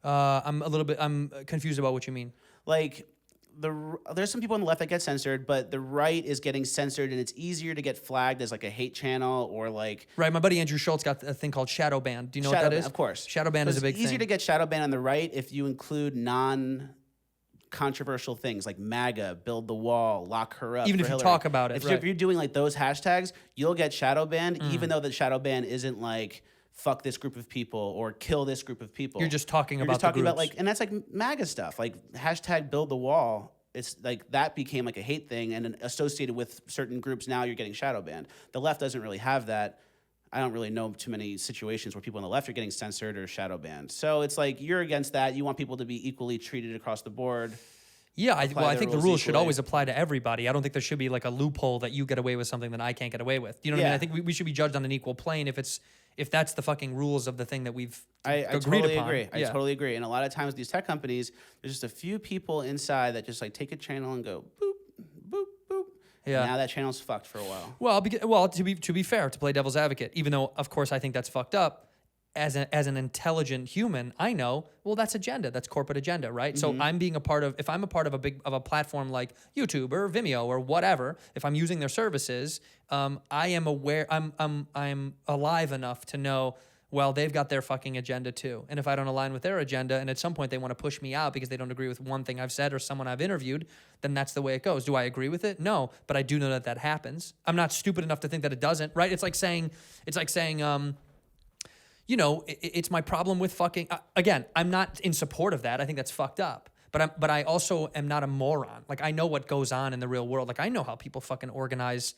S1: I'm confused about what you mean.
S7: Like, there's some people on the left that get censored, but the right is getting censored, and it's easier to get flagged as like a hate channel or like.
S1: Right, my buddy Andrew Schultz got a thing called shadow ban. Do you know what that is?
S7: Of course.
S1: Shadow ban is a big
S7: It's easier
S1: thing.
S7: to get shadow ban on the right if you include controversial things like MAGA, build the wall, lock her up.
S1: Even
S7: for
S1: if you
S7: Hillary.
S1: talk about it,
S7: If
S1: right.
S7: you're doing like those hashtags, you'll get shadow banned, even though the shadow ban isn't like fuck this group of people or kill this group of people.
S1: You're just talking
S7: You're
S1: about
S7: just
S1: the
S7: talking about
S1: groups.
S7: like, and that's like MAGA stuff, like hashtag build the wall. It's like that became like a hate thing and associated with certain groups. Now you're getting shadow banned. The left doesn't really have that. I don't really know too many situations where people on the left are getting censored or shadow banned. So it's like you're against that. You want people to be equally treated across the board.
S1: Yeah, I
S7: their
S1: think the
S7: rules
S1: rules should
S7: equally.
S1: always apply to everybody. I don't think there should be like a loophole that you get away with something that I can't get away with. You know what I mean?
S7: Yeah.
S1: I think we should be judged on an equal plane if that's the fucking rules of the thing that we've
S7: I
S1: agreed
S7: totally
S1: upon.
S7: agree. I
S1: Yeah.
S7: totally agree. And a lot of times these tech companies, there's just a few people inside that just like take a channel and go boop, boop, boop.
S1: Yeah.
S7: And now that channel's fucked for a while.
S1: Well, to be fair, to play devil's advocate, even though of course I think that's fucked up, as an intelligent human, I know, well, that's agenda, that's corporate agenda, right? So I'm being if I'm a part of a platform like YouTube or Vimeo or whatever, if I'm using their services, I am aware, I'm alive enough to know, well, they've got their fucking agenda too. And if I don't align with their agenda and at some point they want to push me out because they don't agree with one thing I've said or someone I've interviewed, then that's the way it goes. Do I agree with it? No, but I do know that happens. I'm not stupid enough to think that it doesn't, right? It's like saying, you know, it's my problem with fucking. Again, I'm not in support of that. I think that's fucked up. But I also am not a moron. Like I know what goes on in the real world. Like I know how people fucking organize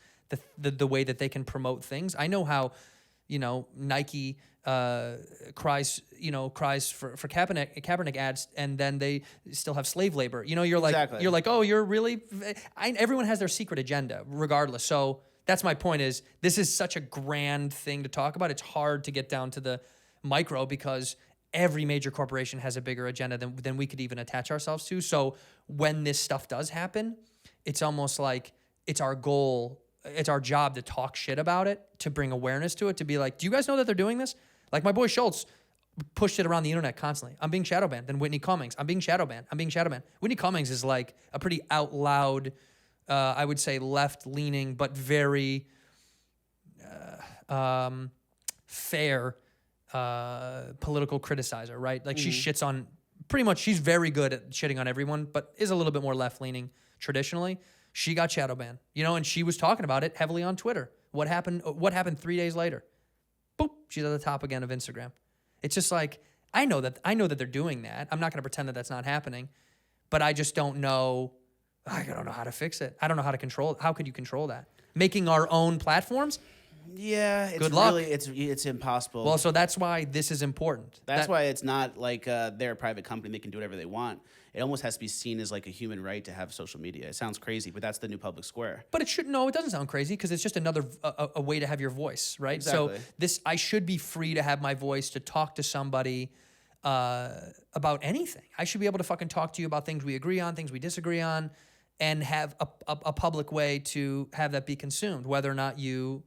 S1: the way that they can promote things. I know how, you know, Nike cries for Kaepernick ads, and then they still have slave labor. You know, you're like, oh, you're really. Everyone has their secret agenda, regardless. So. That's my point is this is such a grand thing to talk about. It's hard to get down to the micro because every major corporation has a bigger agenda than we could even attach ourselves to. So when this stuff does happen, it's almost like it's our goal, it's our job to talk shit about it, to bring awareness to it, to be like, do you guys know that they're doing this? Like my boy Schultz pushed it around the internet constantly. I'm being shadow banned. Then Whitney Cummings. I'm being shadow banned. Whitney Cummings is like a pretty out loud, I would say left-leaning, but very fair political criticizer, right? Like she shits on, pretty much she's very good at shitting on everyone, but is a little bit more left-leaning traditionally. She got shadow banned, you know, and she was talking about it heavily on Twitter. What happened 3 days later? Boop, she's at the top again of Instagram. It's just like, I know that they're doing that. I'm not going to pretend that that's not happening, but I just don't know. I don't know how to fix it. I don't know how to control it. How could you control that? Making our own platforms?
S7: Yeah, it's
S1: Good luck.
S7: really it's impossible.
S1: Well, so that's why this is important.
S7: That's why it's not like they're a private company; they can do whatever they want. It almost has to be seen as like a human right to have social media. It sounds crazy, but that's the new public square.
S1: But it doesn't sound crazy because it's just another a way to have your voice, right?
S7: Exactly.
S1: So I should be free to have my voice to talk to somebody about anything. I should be able to fucking talk to you about things we agree on, things we disagree on, and have a public way to have that be consumed, whether or not you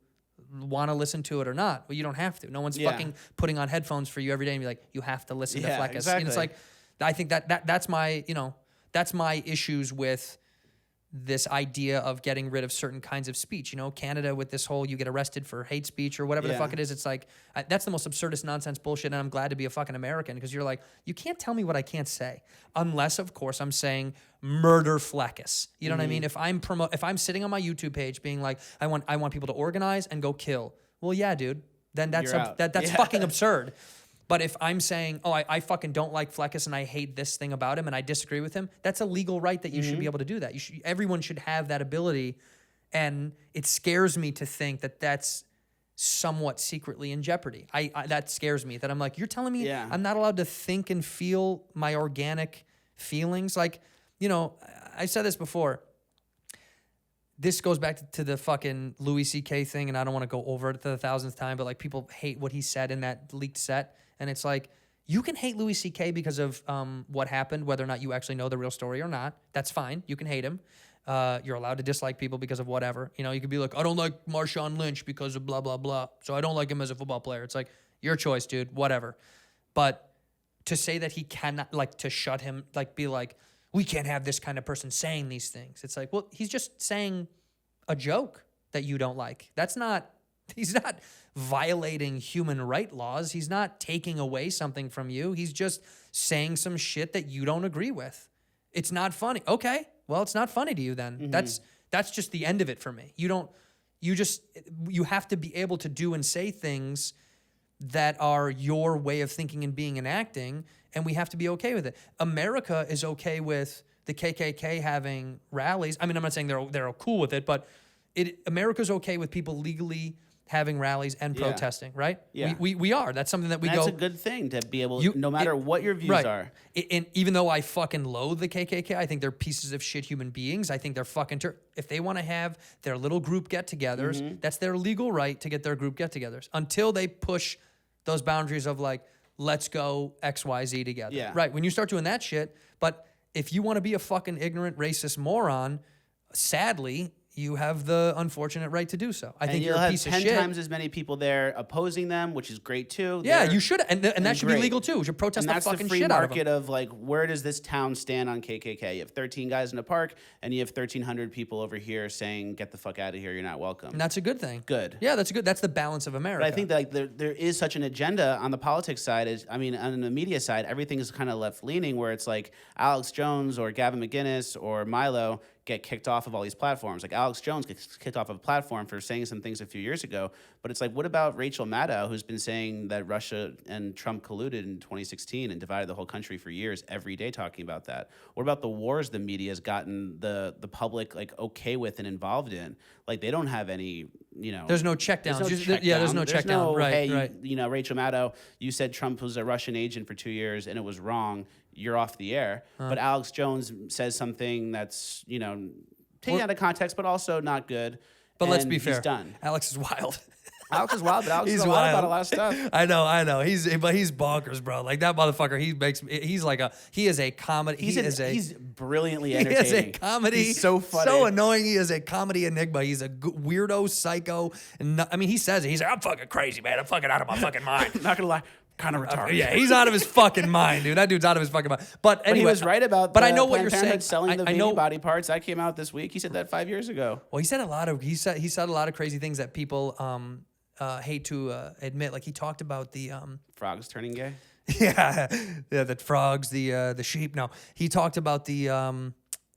S1: want to listen to it or not. Well, you don't have to. No one's fucking putting on headphones for you every day and be like, you have to listen to Fleccas.
S7: Exactly.
S1: And it's like, I think that's my issues with this idea of getting rid of certain kinds of speech. You know, Canada with this whole, you get arrested for hate speech or whatever the fuck it is. It's like, that's the most absurdist nonsense bullshit. And I'm glad to be a fucking American because you're like, you can't tell me what I can't say. Unless, of course, I'm saying murder Fleccas. You know what I mean? If I'm sitting on my YouTube page being like, I want people to organize and go kill. Well, yeah, dude. Then that's fucking absurd. But if I'm saying, oh, I fucking don't like Fleccas and I hate this thing about him and I disagree with him, that's a legal right that you should be able to do that. Everyone should have that ability. And it scares me to think that that's somewhat secretly in jeopardy. That scares me, that I'm like, you're telling me I'm not allowed to think and feel my organic feelings? Like, you know, I said this before. This goes back to the fucking Louis C.K. thing, and I don't want to go over it to the 1000th time, but like people hate what he said in that leaked set. And it's like, you can hate Louis C.K. because of what happened, whether or not you actually know the real story or not. That's fine. You can hate him. You're allowed to dislike people because of whatever. You know, you could be like, I don't like Marshawn Lynch because of blah, blah, blah. So I don't like him as a football player. It's like, your choice, dude, whatever. But to say that he cannot, like, to shut him, like, be like, we can't have this kind of person saying these things. It's like, well, he's just saying a joke that you don't like. He's not violating human right laws. He's not taking away something from you. He's just saying some shit that you don't agree with. It's not funny. Okay, well, it's not funny to you then. That's just the end of it for me. You have to be able to do and say things that are your way of thinking and being and acting, and we have to be okay with it. America is okay with the KKK having rallies. I mean, I'm not saying they're cool with it, but America's okay with people legally having rallies and protesting, right?
S7: Yeah.
S1: We are. That's something that we
S7: That's
S1: go.
S7: a good thing to be able, no matter what your views are.
S1: And even though I fucking loathe the KKK, I think they're pieces of shit human beings. I think they're fucking. If they want to have their little group get-togethers, that's their legal right to get their group get-togethers. Until they push those boundaries of like, let's go XYZ together.
S7: Yeah.
S1: Right. When you start doing that shit, but if you want to be a fucking ignorant, racist moron, sadly, you have the unfortunate right to do so. I think you're a piece of shit.
S7: You'll have 10 times as many people there opposing them, which is great too.
S1: Yeah, you should, and that should be legal too. You should protest the fucking shit out of them.
S7: That's the free market of like, where does this town stand on KKK? You have 13 guys in a park, and you have 1,300 people over here saying, "Get the fuck out of here! You're not welcome."
S1: And that's a good thing.
S7: Good.
S1: Yeah, that's good. That's the balance of America.
S7: But I think that like there is such an agenda on the politics side. On the media side, everything is kind of left leaning, where it's like Alex Jones or Gavin McInnes or Milo get kicked off of all these platforms. Like Alex Jones gets kicked off of a platform for saying some things a few years ago. But it's like, what about Rachel Maddow, who's been saying that Russia and Trump colluded in 2016 and divided the whole country for years, every day talking about that? What about the wars the media has gotten the public like okay with and involved in? Like they don't have any,
S1: There's no check down.
S7: There's no
S1: There's no check down. Right,
S7: hey,
S1: right.
S7: Rachel Maddow, you said Trump was a Russian agent for 2 years and it was wrong. You're off the air. But Alex Jones says something that's, taken out of context, but also not good.
S1: But let's be fair.
S7: He's done.
S1: Alex is wild.
S7: Alex is wild, but Alex
S1: He's
S7: is wild about a
S1: wild.
S7: lot of stuff.
S1: I know. He's bonkers, bro. Like that motherfucker. He is a comedy.
S7: He's brilliantly
S1: He
S7: entertaining.
S1: is a comedy.
S7: He's so funny.
S1: So annoying. He is a comedy enigma. He's a weirdo, psycho. And he says it. He's like, I'm fucking crazy, man. I'm fucking out of my fucking mind.
S7: I'm not gonna lie, kind of retarded.
S1: Yeah, he's out of his fucking mind, dude. That dude's out of his fucking mind. But anyway,
S7: But he was right about.
S1: But I know what
S7: Planned
S1: you're
S7: Parenthood
S1: saying.
S7: selling the
S1: I
S7: baby
S1: know.
S7: body parts that came out this week. He said that 5 years ago.
S1: Well, he said a lot of crazy things that people hate to admit. Like he talked about the
S7: Frogs turning gay.
S1: the frogs, the sheep. No, he talked about the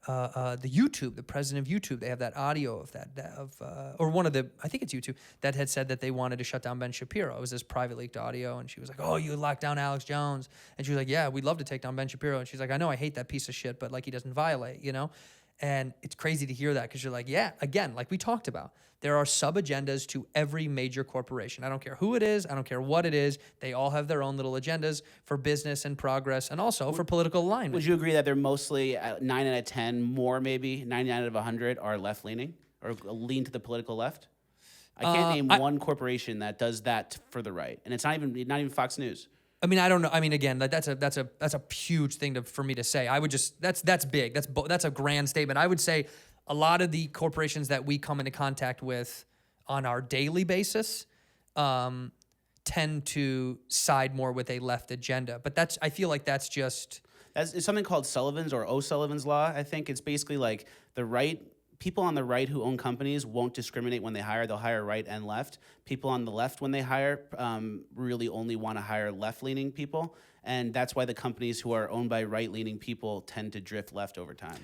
S1: YouTube, the president of YouTube. They have that audio of or one of the, I think it's YouTube, that had said that they wanted to shut down Ben Shapiro. It was this private leaked audio, and she was like, "Oh, you locked down Alex Jones," and she was like, "Yeah, we'd love to take down Ben Shapiro," and she's like, "I know, I hate that piece of shit, but like he doesn't violate, And it's crazy to hear that because you're like, yeah, again, like we talked about, there are sub-agendas to every major corporation. I don't care who it is. I don't care what it is. They all have their own little agendas for business and progress and also for political alignment.
S7: Would you agree that they're mostly 9 out of 10, more maybe 99 out of 100 are left-leaning or lean to the political left? I can't name one corporation that does that for the right, and it's not even Fox News.
S1: I mean, I don't know. I mean, again, that's a huge thing for me to say. I would just that's big. That's a grand statement. I would say a lot of the corporations that we come into contact with on our daily basis tend to side more with a left agenda. But I feel like that's just
S7: It's something called Sullivan's or O'Sullivan's Law. I think it's basically like the right. People on the right who own companies won't discriminate when they hire. They'll hire right and left. People on the left, when they hire, really only want to hire left-leaning people. And that's why the companies who are owned by right-leaning people tend to drift left over time.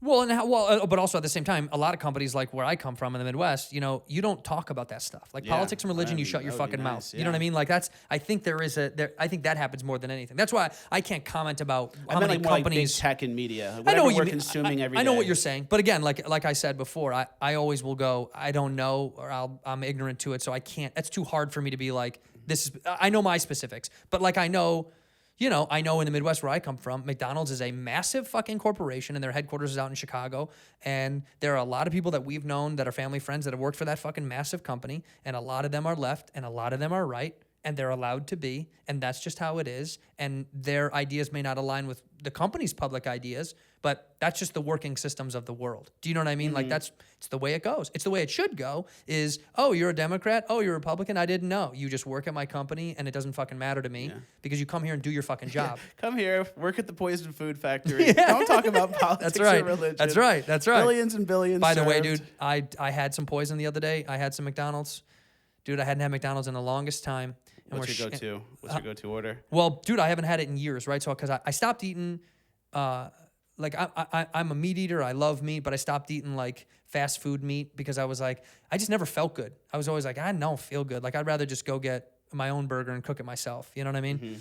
S1: But also at the same time, a lot of companies like where I come from in the Midwest, you don't talk about that stuff. Like politics and religion, you shut your fucking mouth. You know what I mean? Like I think I think that happens more than anything. That's why I can't comment about how many
S7: like more
S1: companies.
S7: like big tech and media.
S1: I know what
S7: we're
S1: you mean.
S7: consuming every day.
S1: I know what you're saying, but again, like I said before, I always will go, I don't know, or I'm ignorant to it, so I can't. That's too hard for me to be like, this is. I know my specifics, but like I know in the Midwest where I come from, McDonald's is a massive fucking corporation and their headquarters is out in Chicago. And there are a lot of people that we've known that are family friends that have worked for that fucking massive company. And a lot of them are left and a lot of them are right. And they're allowed to be. And that's just how it is. And their ideas may not align with the company's public ideas, but that's just the working systems of the world. Do you know what I mean? Like it's the way it goes. It's the way it should go is, oh, you're a Democrat. Oh, you're a Republican. I didn't know. You just work at my company and it doesn't fucking matter to me because you come here and do your fucking job.
S7: Come here, work at the poison food factory. Don't talk about politics or religion.
S1: That's right.
S7: Billions and billions.
S1: By the way,
S7: served.
S1: dude, I had some poison the other day. I had some McDonald's. Dude, I hadn't had McDonald's in the longest time. And
S7: What's your go-to? What's your go-to order?
S1: Well, dude, I haven't had it in years, right? So, because I stopped eating, like I'm a meat eater. I love meat, but I stopped eating like fast food meat because I was like, I just never felt good. I was always like, I don't feel good. Like I'd rather just go get my own burger and cook it myself. You know what I mean?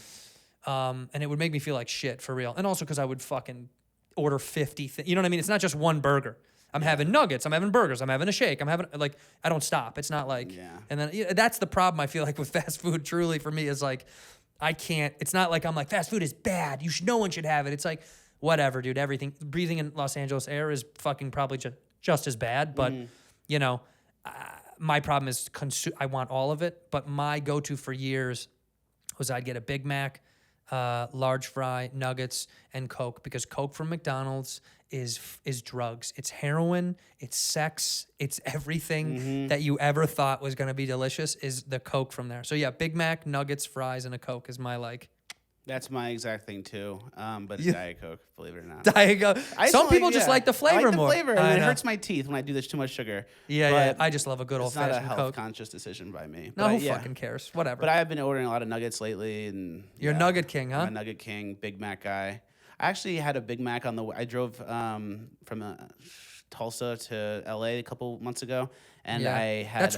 S1: And it would make me feel like shit for real. And also because I would fucking order 50 things. You know what I mean? It's not just one burger. I'm having nuggets. I'm having burgers. I'm having a shake. I'm having, like, I don't stop. It's not like, and then that's the problem I feel like with fast food truly for me is like, I can't, it's not like I'm like, fast food is bad. No one should have it. It's like, whatever, dude, everything. Breathing in Los Angeles air is fucking probably just as bad. But, you know, my problem is I want all of it. But my go-to for years was I'd get a Big Mac, large fry, nuggets, and Coke. Because Coke from McDonald's is drugs. It's heroin. It's sex. It's everything that you ever thought was going to be delicious is the Coke from there. So, yeah, Big Mac, nuggets, fries, and a Coke is my, like...
S7: That's my exact thing too, but it's Diet Coke, believe it or not.
S1: Diet Coke. Some people just like the flavor
S7: I like the
S1: more.
S7: flavor, and it hurts my teeth when I do this too much sugar.
S1: Yeah. I just love a good old-fashioned
S7: It's not a
S1: Coke.
S7: health-conscious decision by me.
S1: No, who fucking cares? Whatever.
S7: But I have been ordering a lot of nuggets lately, and
S1: You're a Nugget King, huh?
S7: I'm a Nugget King, Big Mac guy. I actually had a Big Mac on the. I drove from Tulsa to LA a couple months ago, and I had.
S1: That's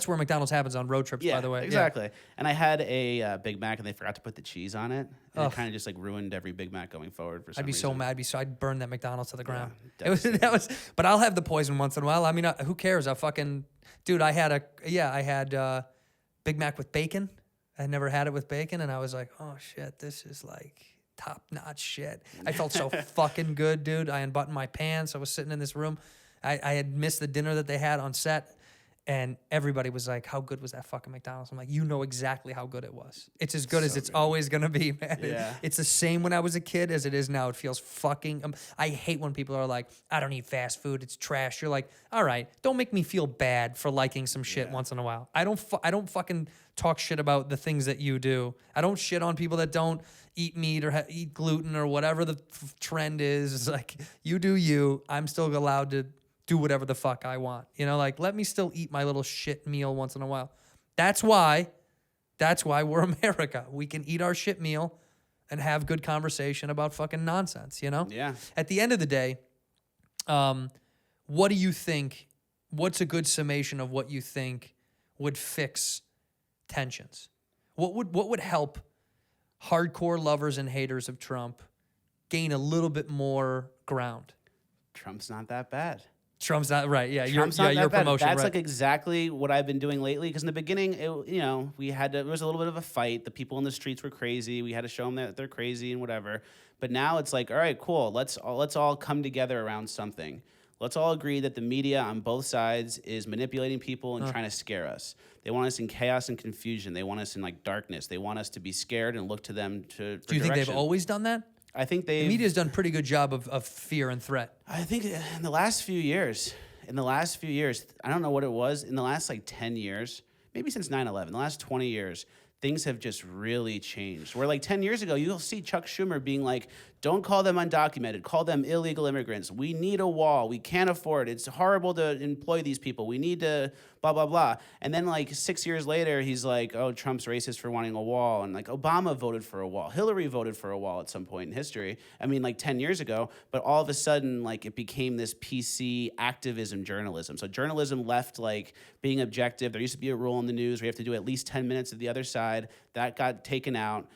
S1: where McDonald's happens on road trips, by the way.
S7: Exactly. And I had a Big Mac, and they forgot to put the cheese on it, and it kind of just like ruined every Big Mac going forward for some reason.
S1: So mad. I'd burn that McDonald's to the ground.
S7: Yeah,
S1: But I'll have the poison once in a while. I mean, who cares? Dude, I had Big Mac with bacon. I never had it with bacon, and I was like, oh shit, this is like top-notch shit. I felt so fucking good, dude. I unbuttoned my pants. I was sitting in this room. I had missed the dinner that they had on set, and everybody was like, how good was that fucking McDonald's? I'm like, you know exactly how good it was. It's as good as it's always going to be, man.
S7: Yeah.
S1: It's the same when I was a kid as it is now. It feels fucking... I hate when people are like, I don't eat fast food. It's trash. You're like, all right, don't make me feel bad for liking some shit once in a while. I don't fucking talk shit about the things that you do. I don't shit on people that don't eat meat or eat gluten or whatever the trend is. It's like, you do you. I'm still allowed to do whatever the fuck I want. You know, like, let me still eat my little shit meal once in a while. That's why we're America. We can eat our shit meal and have good conversation about fucking nonsense, you know?
S7: Yeah.
S1: At the end of the day, what do you think, what's a good summation of what you think would fix tensions? What would help hardcore lovers and haters of Trump gain a little bit more ground?
S7: Trump's not that bad.
S1: Trump's not right. Yeah,
S7: Trump's not
S1: your
S7: that bad.
S1: promotion.
S7: That's
S1: right.
S7: like exactly what I've been doing lately. Because in the beginning, there was a little bit of a fight. The people in the streets were crazy. We had to show them that they're crazy and whatever. But now it's like, all right, cool. Let's all come together around something. Let's all agree that the media on both sides is manipulating people and trying to scare us. They want us in chaos and confusion. They want us in like darkness. They want us to be scared and look to them to.
S1: Do you think they've always done that?
S7: I think
S1: the media's done a pretty good job of fear and threat.
S7: I think in the last few years, I don't know what it was, in the last like 10 years, maybe since 9/11, the last 20 years, things have just really changed. Where like 10 years ago, you'll see Chuck Schumer being like, don't call them undocumented, call them illegal immigrants. We need a wall. We can't afford it. It's horrible to employ these people. We need to blah, blah, blah. And then like 6 years later, he's like, oh, Trump's racist for wanting a wall. And like Obama voted for a wall. Hillary voted for a wall at some point in history. I mean, like 10 years ago. But all of a sudden, like it became this PC activism journalism. So journalism left like being objective. There used to be a rule in the news where you have to do at least 10 minutes of the other side. That got taken out.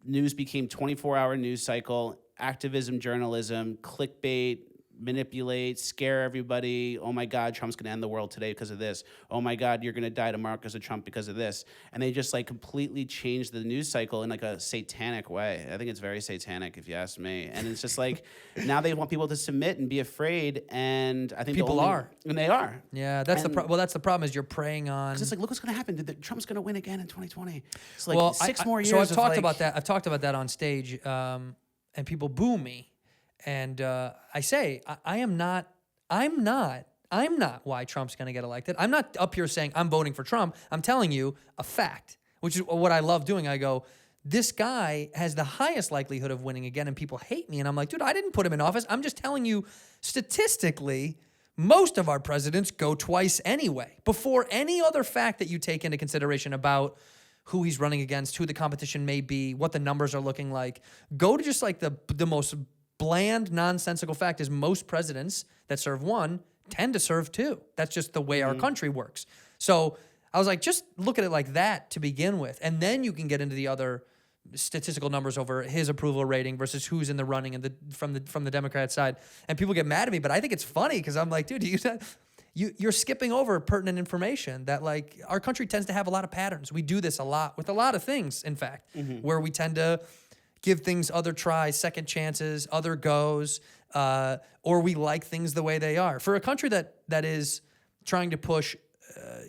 S7: News became 24-hour news cycle. Activism, journalism, clickbait, manipulate, scare everybody. Oh my God, Trump's gonna end the world today because of this. Oh my God, you're gonna die tomorrow because of Trump because of this. And they just like completely changed the news cycle in like a satanic way. I think it's very satanic if you ask me. And it's just like now they want people to submit and be afraid. And I think
S1: people are.
S7: And they are.
S1: Yeah, that's the problem is you're preying on.
S7: It's like, look what's gonna happen. Trump's gonna win again in 2020. It's like
S1: well,
S7: 6 more years.
S1: So I've talked
S7: like,
S1: about that. I've talked about that on stage. And people boo me, and I say I'm not why Trump's going to get elected. I'm not up here saying I'm voting for Trump. I'm telling you a fact, which is what I love doing. I go, this guy has the highest likelihood of winning again, and people hate me. And I'm like, dude, I didn't put him in office. I'm just telling you, statistically, most of our presidents go twice anyway. Before any other fact that you take into consideration about who he's running against, who the competition may be, what the numbers are looking like. Go to just like the most bland, nonsensical fact is most presidents that serve one tend to serve two. That's just the way our country works. So I was like, just look at it like that to begin with. And then you can get into the other statistical numbers over his approval rating versus who's in the running and from the Democrat side. And people get mad at me, but I think it's funny because I'm like, dude, you're skipping over pertinent information that like our country tends to have a lot of patterns. We do this a lot with a lot of things, in fact, where we tend to give things other tries, second chances, other goes, or we like things the way they are. For a country that is trying to push,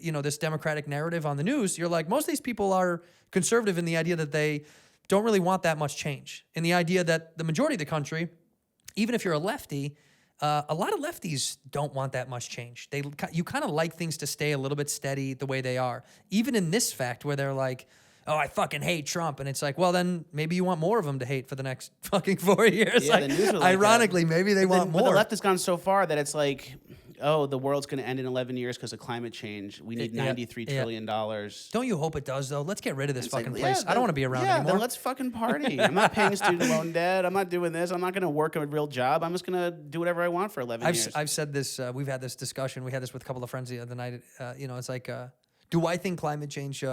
S1: this democratic narrative on the news, you're like, most of these people are conservative in the idea that they don't really want that much change. In the idea that the majority of the country, even if you're a lefty, a lot of lefties don't want that much change. You kind of like things to stay a little bit steady the way they are. Even in this fact where they're like, oh, I fucking hate Trump. And it's like, well, then maybe you want more of him to hate for the next fucking 4 years.
S7: Yeah, the news are like
S1: ironically, maybe they want more.
S7: But the left has gone so far that it's like, oh, the world's going to end in 11 years because of climate change. We need $93 trillion.
S1: Don't you hope it does, though? Let's get rid of this fucking
S7: like,
S1: place. I don't want to be around anymore.
S7: Then let's fucking party. I'm not paying student loan debt. I'm not doing this. I'm not going to work a real job. I'm just going to do whatever I want for 11 years.
S1: I've said this. We've had this discussion. We had this with a couple of friends the other night. It's like, do I think climate change...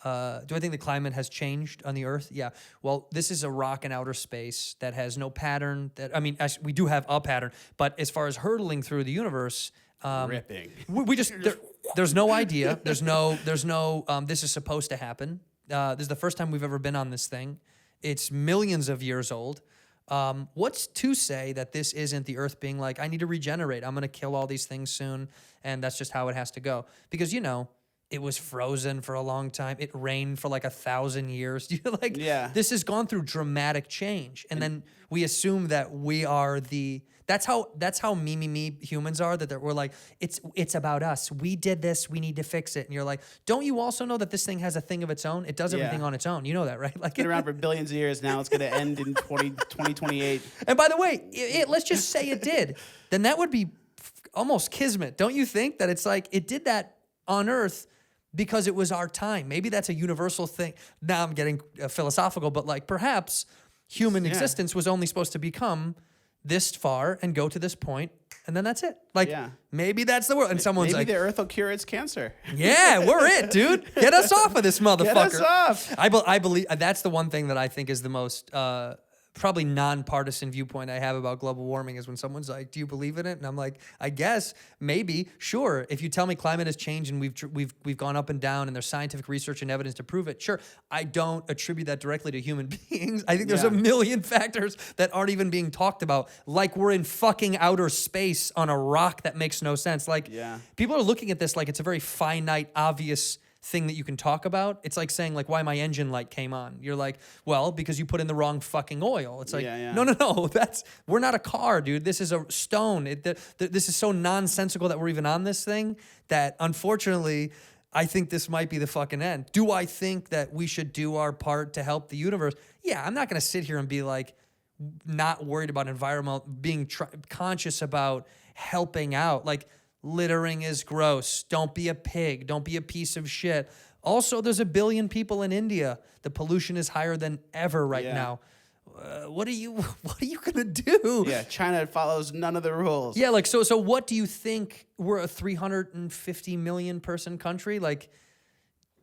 S1: do I think the climate has changed on the Earth? Yeah. Well, this is a rock in outer space that has no pattern. Actually, we do have a pattern, but as far as hurtling through the universe...
S7: ripping.
S1: We just there's no idea. There's no. This is supposed to happen. This is the first time we've ever been on this thing. It's millions of years old. What's to say that this isn't the Earth being like, I need to regenerate. I'm going to kill all these things soon, and that's just how it has to go. Because it was frozen for a long time. It rained for like 1,000 years. This has gone through dramatic change, and then we assume that we are the. That's how me humans are, that we're like, it's about us. We did this. We need to fix it. And you're like, don't you also know that this thing has a thing of its own? It does everything on its own. You know that, right? Like,
S7: it's been around for billions of years. Now it's going to end in 2028.
S1: And by the way, let's just say it did. Then that would be almost kismet. Don't you think that it's like it did that on Earth because it was our time? Maybe that's a universal thing. Now I'm getting philosophical, but like perhaps human existence was only supposed to become this far and go to this point, and then that's it. Like, maybe that's the world. And someone's
S7: maybe
S1: like,
S7: the Earth will cure its cancer.
S1: Yeah, we're it, dude. Get us off of this motherfucker.
S7: Get us off.
S1: I believe that's the one thing that I think is the most probably nonpartisan viewpoint I have about global warming is when someone's like, do you believe in it? And I'm like, I guess, maybe, sure. If you tell me climate has changed and we've gone up and down and there's scientific research and evidence to prove it, sure. I don't attribute that directly to human beings. I think there's a million factors that aren't even being talked about. Like we're in fucking outer space on a rock that makes no sense. Like people are looking at this like it's a very finite, obvious thing that you can talk about. It's like saying like why my engine light came on. You're like, well, because you put in the wrong fucking oil. It's like, no. We're not a car, dude. This is a stone. This is so nonsensical that we're even on this thing that unfortunately, I think this might be the fucking end. Do I think that we should do our part to help the universe? Yeah, I'm not going to sit here and be like not worried about environmental, being conscious about helping out. Like, littering is gross. Don't be a pig. Don't be a piece of shit. Also, there's 1 billion people in India. The pollution is higher than ever right now. What are you gonna do?
S7: Yeah, China follows none of the rules.
S1: Yeah, like so what do you think? We're a 350 million person country. Like,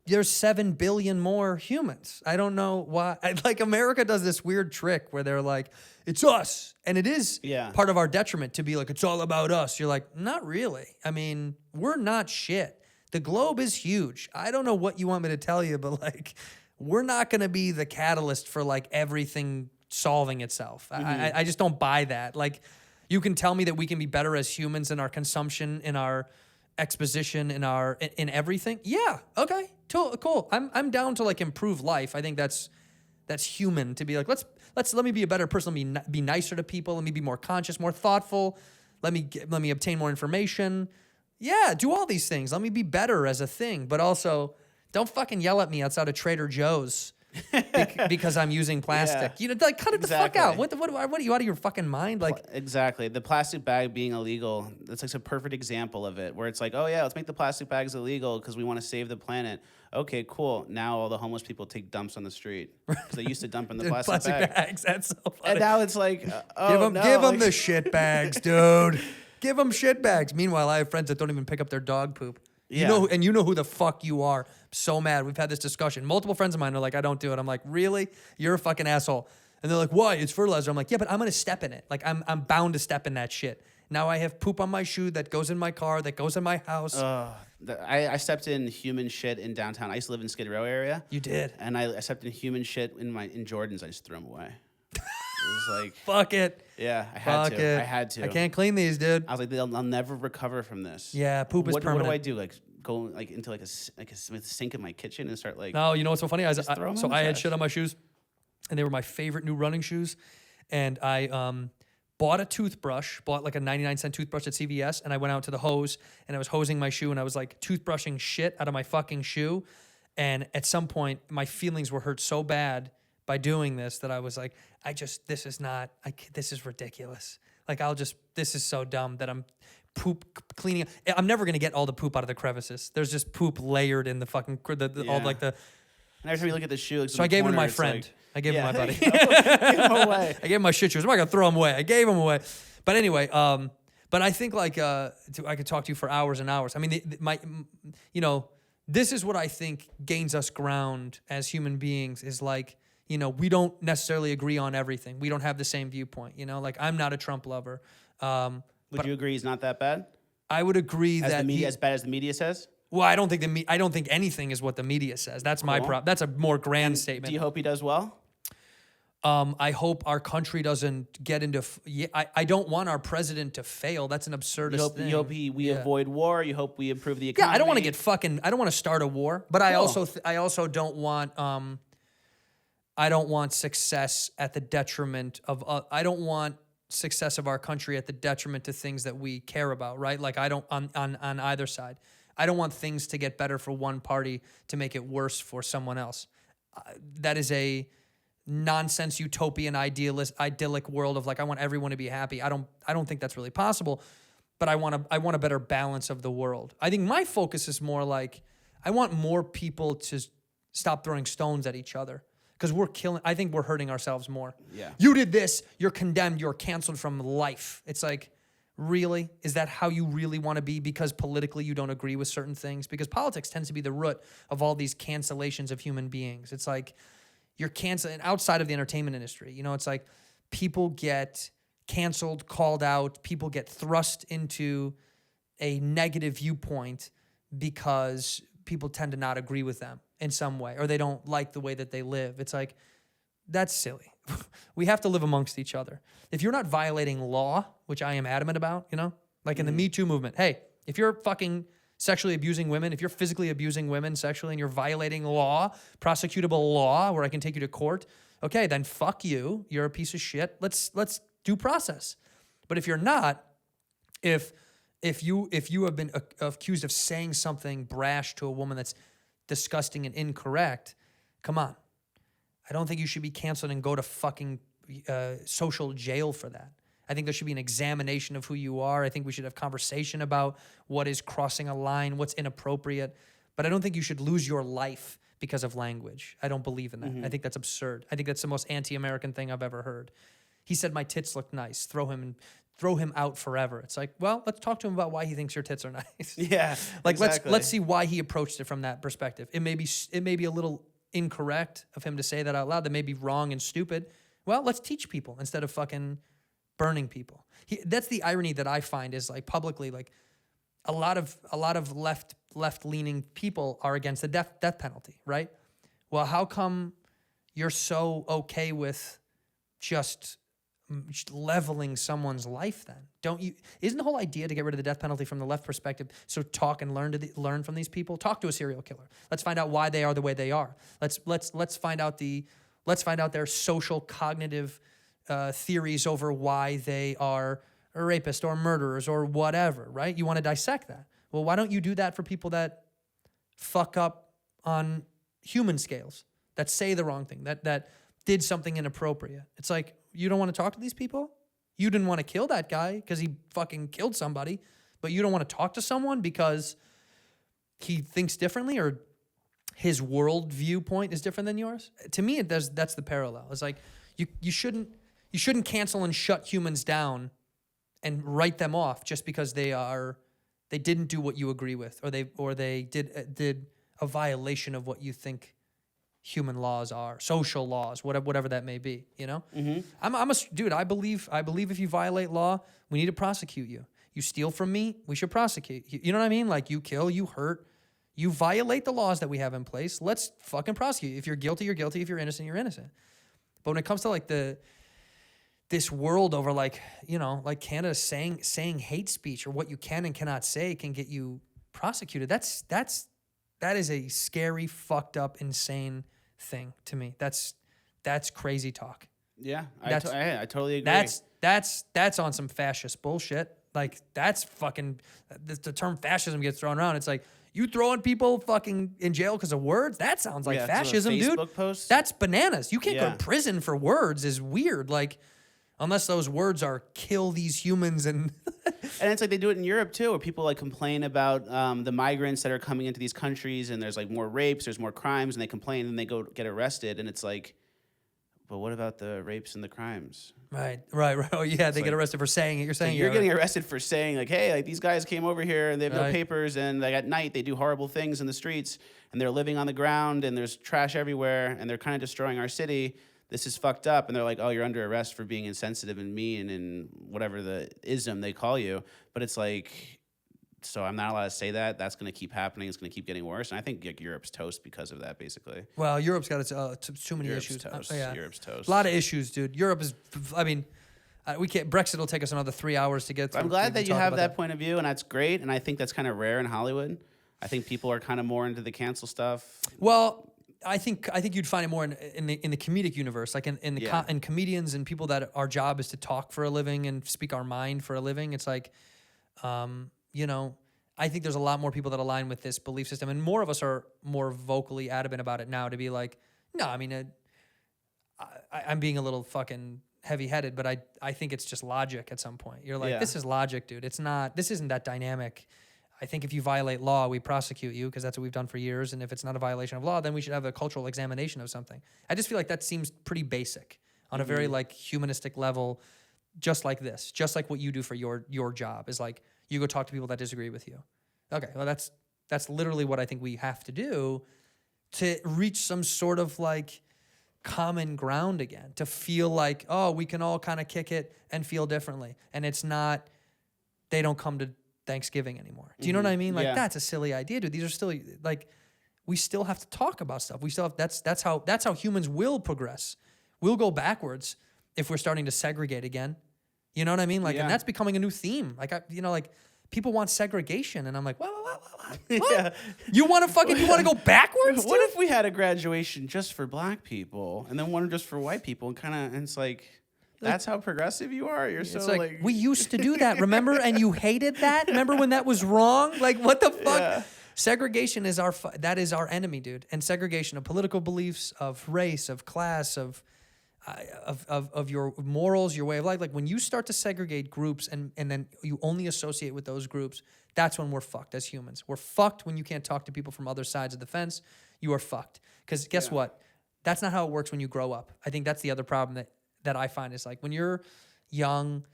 S1: there's 7 billion more humans. I don't know why. Like, America does this weird trick where they're like, it's us. And it is part of our detriment to be like, it's all about us. You're like, not really. I mean, we're not shit. The globe is huge. I don't know what you want me to tell you, but like, we're not going to be the catalyst for like everything solving itself. I just don't buy that. Like, you can tell me that we can be better as humans in our consumption, in our exposition, in everything. Yeah. Okay. Cool. I'm down to like improve life. I think that's human to be like, let me be a better person. Let me be nicer to people. Let me be more conscious, more thoughtful. Let me obtain more information. Yeah, do all these things. Let me be better as a thing. But also, don't fucking yell at me outside of Trader Joe's because I'm using plastic. Like, cut it the fuck out. What are you out of your fucking mind? Like,
S7: exactly. The plastic bag being illegal, that's like a perfect example of it, where it's like, oh yeah, let's make the plastic bags illegal because we want to save the planet. Okay, cool. Now all the homeless people take dumps on the street because they used to dump in the plastic
S1: bags. That's so funny.
S7: And now it's like,
S1: give them the shit bags, dude. Give them shit bags. Meanwhile, I have friends that don't even pick up their dog poop. You know, and you know who the fuck you are. I'm so mad. We've had this discussion. Multiple friends of mine are like, I don't do it. I'm like, really? You're a fucking asshole. And they're like, why? It's fertilizer. I'm like, yeah, but I'm gonna step in it. Like I'm bound to step in that shit. Now I have poop on my shoe that goes in my car, that goes in my house.
S7: I stepped in human shit in downtown. I used to live in Skid Row area.
S1: You did.
S7: And I stepped in human shit in Jordans. I just threw them away. It was like,
S1: fuck it.
S7: Yeah, I had to. I had to.
S1: I can't clean these, dude.
S7: I was like, I'll never recover from this.
S1: Yeah, poop is permanent.
S7: What do I do? Like go like into like a sink in my kitchen and start like.
S1: No, you know what's so funny? I had
S7: trash.
S1: shit on my shoes, and they were my favorite new running shoes, and I bought a toothbrush, bought like a 99-cent toothbrush at CVS, and I went out to the hose, and I was hosing my shoe, and I was like toothbrushing shit out of my fucking shoe, and at some point my feelings were hurt so bad by doing this that I was like, this is ridiculous. Like this is so dumb that I'm poop cleaning. I'm never gonna get all the poop out of the crevices. There's just poop layered in the fucking all like the.
S7: And every time you look at the shoe,
S1: so I gave him to my friend. I gave him to my buddy.
S7: Give him away.
S1: I gave him my shit shoes. I'm not gonna throw them away. I gave them away. But anyway, but I think like I could talk to you for hours and hours. I mean, this is what I think gains us ground as human beings is like, we don't necessarily agree on everything. We don't have the same viewpoint. Like I'm not a Trump lover.
S7: Would you agree he's not that bad?
S1: I would agree that
S7: as bad as the media says.
S1: Well, I don't think anything is what the media says. That's my problem. That's a more grand statement.
S7: Do you hope he does well?
S1: I hope our country doesn't get into. I don't want our president to fail. That's an absurdist thing.
S7: You hope we avoid war. You hope we improve the economy.
S1: Yeah, I don't want to I don't want to start a war. But I also don't want. I don't want success at the detriment of. I don't want success of our country at the detriment to things that we care about. Right? Like I don't on either side. I don't want things to get better for one party to make it worse for someone else. That is a nonsense utopian idyllic world of like I want everyone to be happy. I don't think that's really possible, but I want a better balance of the world. I think my focus is more like I want more people to stop throwing stones at each other because I think we're hurting ourselves more.
S7: Yeah.
S1: You did this, you're condemned, you're canceled from life. It's like, really? Is that how you really want to be? Because politically you don't agree with certain things? Because politics tends to be the root of all these cancellations of human beings. It's like you're canceling outside of the entertainment industry. It's like people get canceled, called out, people get thrust into a negative viewpoint because people tend to not agree with them in some way, or they don't like the way that they live. It's like, that's silly. We have to live amongst each other. If you're not violating law, which I am adamant about, like in the Me Too movement, hey, if you're fucking sexually abusing women, if you're physically abusing women sexually and you're violating law, prosecutable law where I can take you to court, okay, then fuck you. You're a piece of shit. Let's due process. But if you're not, if you have been accused of saying something brash to a woman that's disgusting and incorrect, come on. I don't think you should be canceled and go to fucking social jail for that. I think there should be an examination of who you are. I think we should have conversation about what is crossing a line, what's inappropriate. But I don't think you should lose your life because of language. I don't believe in that. I think that's absurd. I think that's the most anti-American thing I've ever heard. He said my tits look nice. Throw him out forever. It's like, well, let's talk to him about why he thinks your tits are nice.
S7: Yeah.
S1: Like
S7: exactly.
S1: let's see why he approached it from that perspective. It may be a little incorrect of him to say that out loud. That may be wrong and stupid. Well, let's teach people instead of fucking burning people. That's the irony that I find is like publicly, like a lot of left-leaning people are against the death penalty, right? Well, how come you're so okay with just leveling someone's life then? Isn't the whole idea to get rid of the death penalty from the left perspective so talk and learn from these people? Talk to a serial killer. Let's find out why they are the way they are. Let's find out their social cognitive theories over why they are a rapist or murderers or whatever, right? You want to dissect that. Well, why don't you do that for people that fuck up on human scales, that say the wrong thing, that did something inappropriate? It's like, you don't want to talk to these people? You didn't want to kill that guy because he fucking killed somebody, but you don't want to talk to someone because he thinks differently or his world viewpoint is different than yours? To me, that's the parallel. It's like you shouldn't cancel and shut humans down and write them off just because they are they didn't do what you agree with, or they did a violation of what you think human laws are, social laws, whatever that may be, you know? Dude, I believe if you violate law, we need to prosecute you. You steal from me, we should prosecute you. You know what I mean? Like, you kill, you hurt, you violate the laws that we have in place, let's fucking prosecute you. If you're guilty, you're guilty. If you're innocent, you're innocent. But when it comes to like this world over, like, you know, like Canada saying hate speech or what you can and cannot say can get you prosecuted, that is a scary, fucked up, insane thing to me. That's crazy talk.
S7: Yeah, I totally agree.
S1: That's on some fascist bullshit. Like, that's fucking, the term fascism gets thrown around. It's like, you throwing people fucking in jail because of words? That sounds like fascism, dude.
S7: Facebook posts?
S1: That's bananas. You can't go to prison for words is weird. Like, unless those words are kill these humans and...
S7: And it's like they do it in Europe too, where people like complain about the migrants that are coming into these countries, and there's like more rapes, there's more crimes, and they complain and they go get arrested, and it's like, but what about the rapes and the crimes?
S1: Right. Oh, yeah, they get arrested for saying it. You're saying
S7: you're getting arrested for saying like, hey, like these guys came over here and they have no papers, and like at night they do horrible things in the streets, and they're living on the ground, and there's trash everywhere, and they're kind of destroying our city. This is fucked up. And they're like, oh, you're under arrest for being insensitive and mean and whatever the ism they call you. But it's like, so I'm not allowed to say that. That's going to keep happening. It's going to keep getting worse. And I think like, Europe's toast because of that, basically.
S1: Well, Europe's got its too many
S7: Europe's
S1: issues.
S7: Toast. Europe's toast.
S1: A lot of issues, dude. Europe is, I mean, we can't, Brexit will take us another 3 hours to get through.
S7: I'm glad that you have that point of view, and that's great. And I think that's kind of rare in Hollywood. I think people are kind of more into the cancel stuff.
S1: Well, I think you'd find it more in the comedic universe, like in comedians and people that our job is to talk for a living and speak our mind for a living. It's like, you know, I think there's a lot more people that align with this belief system, and more of us are more vocally adamant about it now. To be like, no, I mean, I'm being a little fucking heavy-headed, but I think it's just logic. At some point, you're like, this is logic, dude. It's not. This isn't that dynamic. I think if you violate law, we prosecute you because that's what we've done for years. And if it's not a violation of law, then we should have a cultural examination of something. I just feel like that seems pretty basic on a very like humanistic level, just like this, just like what you do for your job is like you go talk to people that disagree with you. Okay, well that's literally what I think we have to do to reach some sort of like common ground again, to feel like, oh, we can all kind of kick it and feel differently. And it's not, they don't come to Thanksgiving anymore. Do you know what I mean? Like that's a silly idea, dude. These are still like, we still have to talk about stuff. We still have, that's how humans will progress. We'll go backwards if we're starting to segregate again. You know what I mean? Like, and that's becoming a new theme. Like, like people want segregation, and I'm like, what?
S7: Yeah.
S1: You want to go backwards?
S7: What if we had a graduation just for black people and then one just for white people, and it's like, that's how progressive you are? You're so like
S1: we used to do that, remember? And you hated that? Remember when that was wrong? Like, what the fuck? Yeah. Segregation is that is our enemy, dude. And segregation of political beliefs, of race, of class, of your morals, your way of life. Like, when you start to segregate groups and then you only associate with those groups, that's when we're fucked as humans. We're fucked when you can't talk to people from other sides of the fence. You are fucked. Because guess what? That's not how it works when you grow up. I think that's the other problem that I find is like when you're young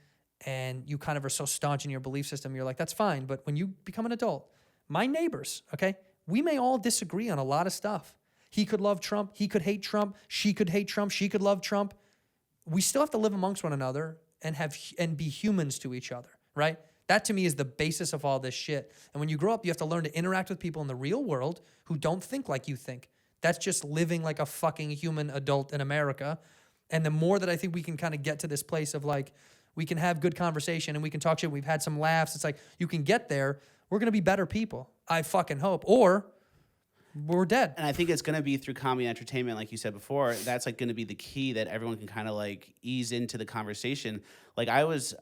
S1: and you kind of are so staunch in your belief system, you're like, that's fine. But when you become an adult, my neighbors, okay, we may all disagree on a lot of stuff. He could love Trump. He could hate Trump. She could hate Trump. She could love Trump. We still have to live amongst one another and be humans to each other, right? That to me is the basis of all this shit. And when you grow up, you have to learn to interact with people in the real world who don't think like you think. That's just living like a fucking human adult in America. And the more that I think we can kind of get to this place of like, we can have good conversation and we can talk shit. We've had some laughs. It's like, you can get there. We're going to be better people. I fucking hope. Or we're dead.
S7: And I think it's going to be through comedy and entertainment, like you said before. That's like going to be the key that everyone can kind of like ease into the conversation. Like I was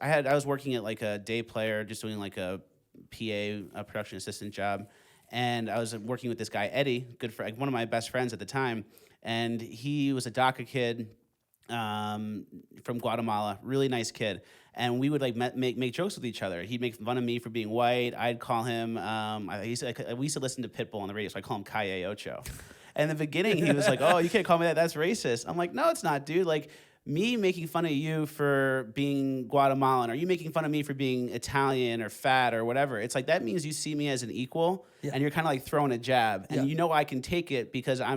S7: working at like a day player, just doing like a PA, a production assistant job. And I was working with this guy, Eddie, like one of my best friends at the time. And he was a DACA kid from Guatemala, really nice kid. And we would like make jokes with each other. He'd make fun of me for being white. I'd call him, we used to listen to Pitbull on the radio, so I call him Calle Ocho. And in the beginning, he was like, oh, you can't call me that, that's racist. I'm like, no, it's not, dude. Like, me making fun of you for being Guatemalan, or you making fun of me for being Italian or fat or whatever, it's like that means you see me as an equal, and you're kind of like throwing a jab, and you know I can take it because I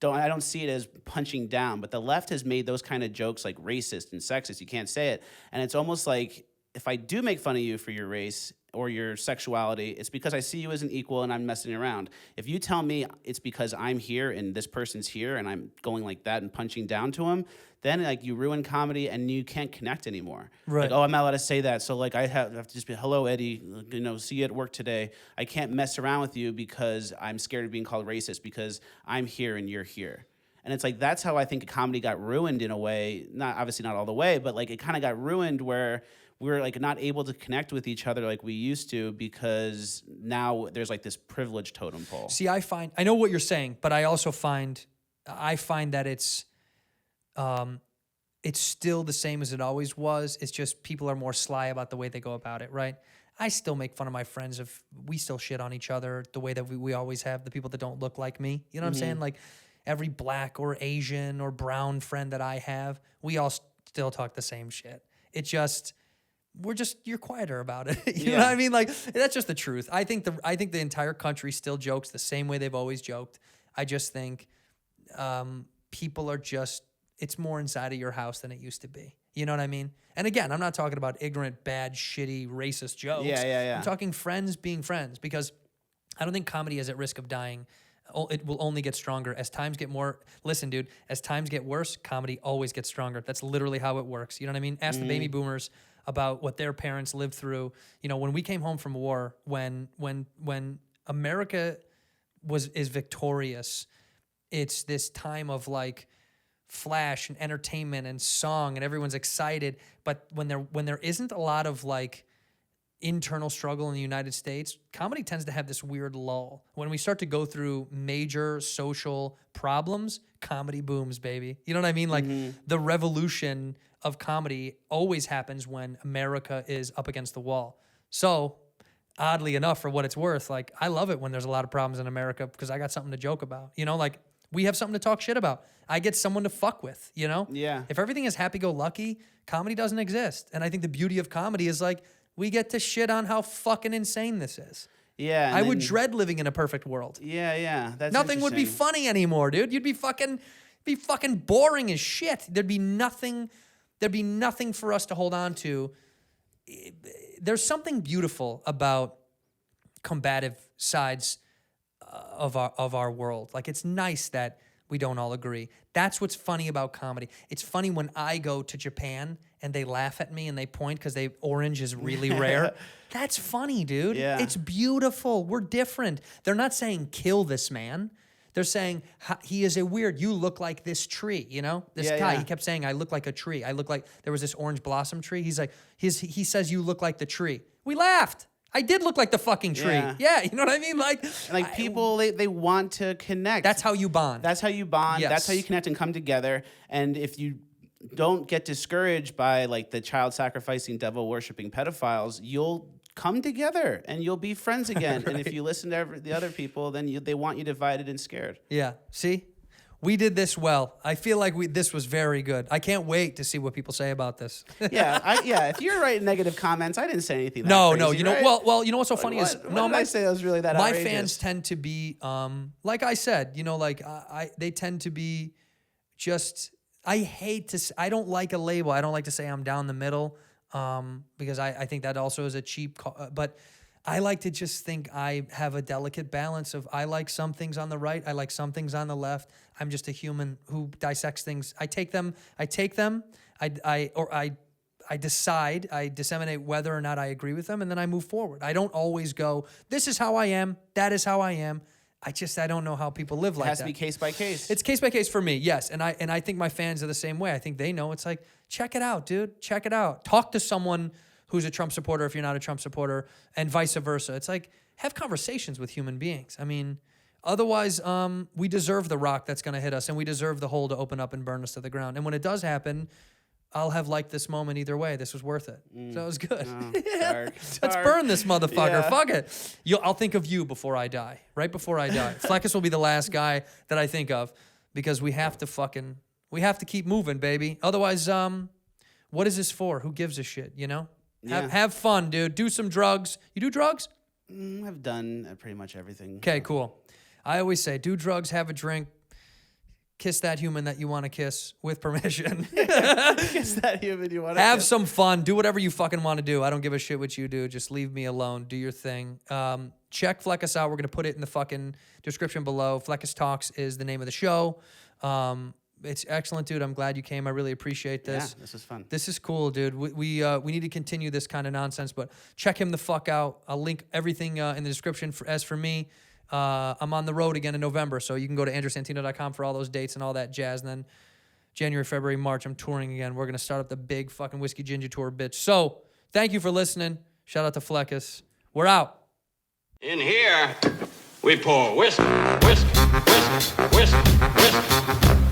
S7: don't see it as punching down. But the left has made those kind of jokes like racist and sexist. You can't say it, and it's almost like if I do make fun of you for your race or your sexuality, it's because I see you as an equal and I'm messing around. If you tell me it's because I'm here and this person's here and I'm going like that and punching down to him, then like you ruin comedy and you can't connect anymore.
S1: Right.
S7: Like, oh, I'm not allowed to say that. So like I have to just be, hello, Eddie, see you at work today. I can't mess around with you because I'm scared of being called racist because I'm here and you're here. And it's like, that's how I think comedy got ruined in a way, obviously not all the way, but like it kind of got ruined where we're like not able to connect with each other like we used to because now there's like this privilege totem pole.
S1: See, I know what you're saying, but I also find that it's still the same as it always was. It's just people are more sly about the way they go about it, right? I still make fun of my friends we still shit on each other the way that we always have, the people that don't look like me. You know what I'm saying? Like every black or Asian or brown friend that I have, we all still talk the same shit. It just... you're quieter about it. You know what I mean? Like, that's just the truth. I think the entire country still jokes the same way they've always joked. I just think people are it's more inside of your house than it used to be. You know what I mean? And again, I'm not talking about ignorant, bad, shitty, racist jokes.
S7: Yeah.
S1: I'm talking friends being friends, because I don't think comedy is at risk of dying. It will only get stronger as times get more. Listen, dude, as times get worse, comedy always gets stronger. That's literally how it works. You know what I mean? Ask the baby boomers about what their parents lived through. You know, when we came home from war, when America is victorious, it's this time of like flash and entertainment and song and everyone's excited. But when there isn't a lot of like internal struggle in the United States, comedy tends to have this weird lull. When we start to go through major social problems, comedy booms, baby. You know what I mean? Like the revolution of comedy always happens when America is up against the wall. So oddly enough, for what it's worth, like I love it when there's a lot of problems in America because I got something to joke about. You know, like we have something to talk shit about. I get someone to fuck with, you know?
S7: Yeah.
S1: If everything is happy-go-lucky, comedy doesn't exist. And I think the beauty of comedy is like we get to shit on how fucking insane this is.
S7: Yeah.
S1: I would dread living in a perfect world.
S7: Yeah. That's
S1: Nothing would be funny anymore, dude. You'd be fucking boring as shit. There'd be nothing for us to hold on to. There's something beautiful about combative sides of our world. Like it's nice that we don't all agree. That's what's funny about comedy. It's funny when I go to Japan and they laugh at me and they point because orange is really rare. That's funny, dude.
S7: Yeah.
S1: It's beautiful. We're different. They're not saying kill this man. They're saying he is a weird. You look like this tree. You know, this guy. He kept saying, "I look like a tree. I look like there was this orange blossom tree." He's like, he says, "You look like the tree." We laughed. I did look like the fucking tree. Yeah, you know what I mean? Like
S7: people, they want to connect.
S1: That's how you bond.
S7: That's how you bond.
S1: Yes.
S7: That's how you connect and come together. And if you don't get discouraged by like the child sacrificing, devil worshiping pedophiles, you'll come together and you'll be friends again.
S1: Right.
S7: And if you listen to the other people, then they want you divided and scared.
S1: Yeah. See? We did this well. I feel like this was very good. I can't wait to see what people say about this.
S7: Yeah. If you're writing negative comments, I didn't say anything.
S1: No.
S7: Crazy,
S1: You know,
S7: right?
S1: well. You know what's so funny is
S7: what did I say that was really that
S1: my
S7: outrageous?
S1: fans tend to be, like I said, you know, like they tend to be just. I don't like a label. I don't like to say I'm down the middle, because I think that also is a cheap. But I like to just think I have a delicate balance of I like some things on the right, I like some things on the left. I'm just a human who dissects things. I take them. I decide, I disseminate whether or not I agree with them, and then I move forward. I don't always go, this is how I am, that is how I am. I don't know how people live like that.
S7: It has to be case by case.
S1: It's case by case for me, yes. And I think my fans are the same way. I think they know. It's like, check it out, dude. Check it out. Talk to someone who's a Trump supporter if you're not a Trump supporter, and vice versa. It's like, have conversations with human beings. I mean, otherwise, we deserve the rock that's going to hit us, and we deserve the hole to open up and burn us to the ground. And when it does happen, I'll have liked this moment either way. This was worth it. So it was good.
S7: Dark.
S1: Let's burn this motherfucker.
S7: Yeah.
S1: Fuck it. I'll think of you before I die. Right before I die. Fleccas will be the last guy that I think of, because we have to We have to keep moving, baby. Otherwise, what is this for? Who gives a shit, you know?
S7: Yeah.
S1: Have fun, dude. Do some drugs. You do drugs?
S7: I've done pretty much everything.
S1: Okay, cool. I always say, do drugs, have a drink, kiss that human that you want to kiss with permission.
S7: Is that human you want to
S1: Have some fun. Do whatever you fucking want to do. I don't give a shit what you do. Just leave me alone. Do your thing. Check Fleccas out. We're going to put it in the fucking description below. Fleccas Talks is the name of the show. It's excellent, dude. I'm glad you came. I really appreciate this.
S7: Yeah, this was fun.
S1: This is cool, dude. We need to continue this kind of nonsense, but check him the fuck out. I'll link everything in the description. As for me, I'm on the road again in November, so you can go to andrewsantino.com for all those dates and all that jazz. And then January, February, March, I'm touring again. We're going to start up the big fucking Whiskey Ginger Tour, bitch. So thank you for listening. Shout out to Fleccas. We're out.
S2: In here, we pour whisk, whisk, whisk, whisk, whisk.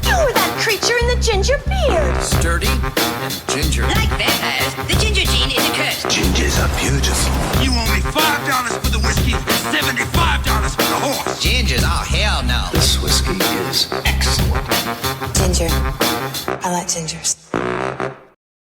S3: You were that creature in the ginger beard.
S4: Sturdy and ginger.
S5: Like vampires, the ginger gene is a curse.
S4: Gingers are beautiful.
S6: You owe me $5 for the whiskey and $75 for the horse.
S5: Gingers? Oh, hell no.
S4: This whiskey is excellent.
S3: Ginger. I like gingers.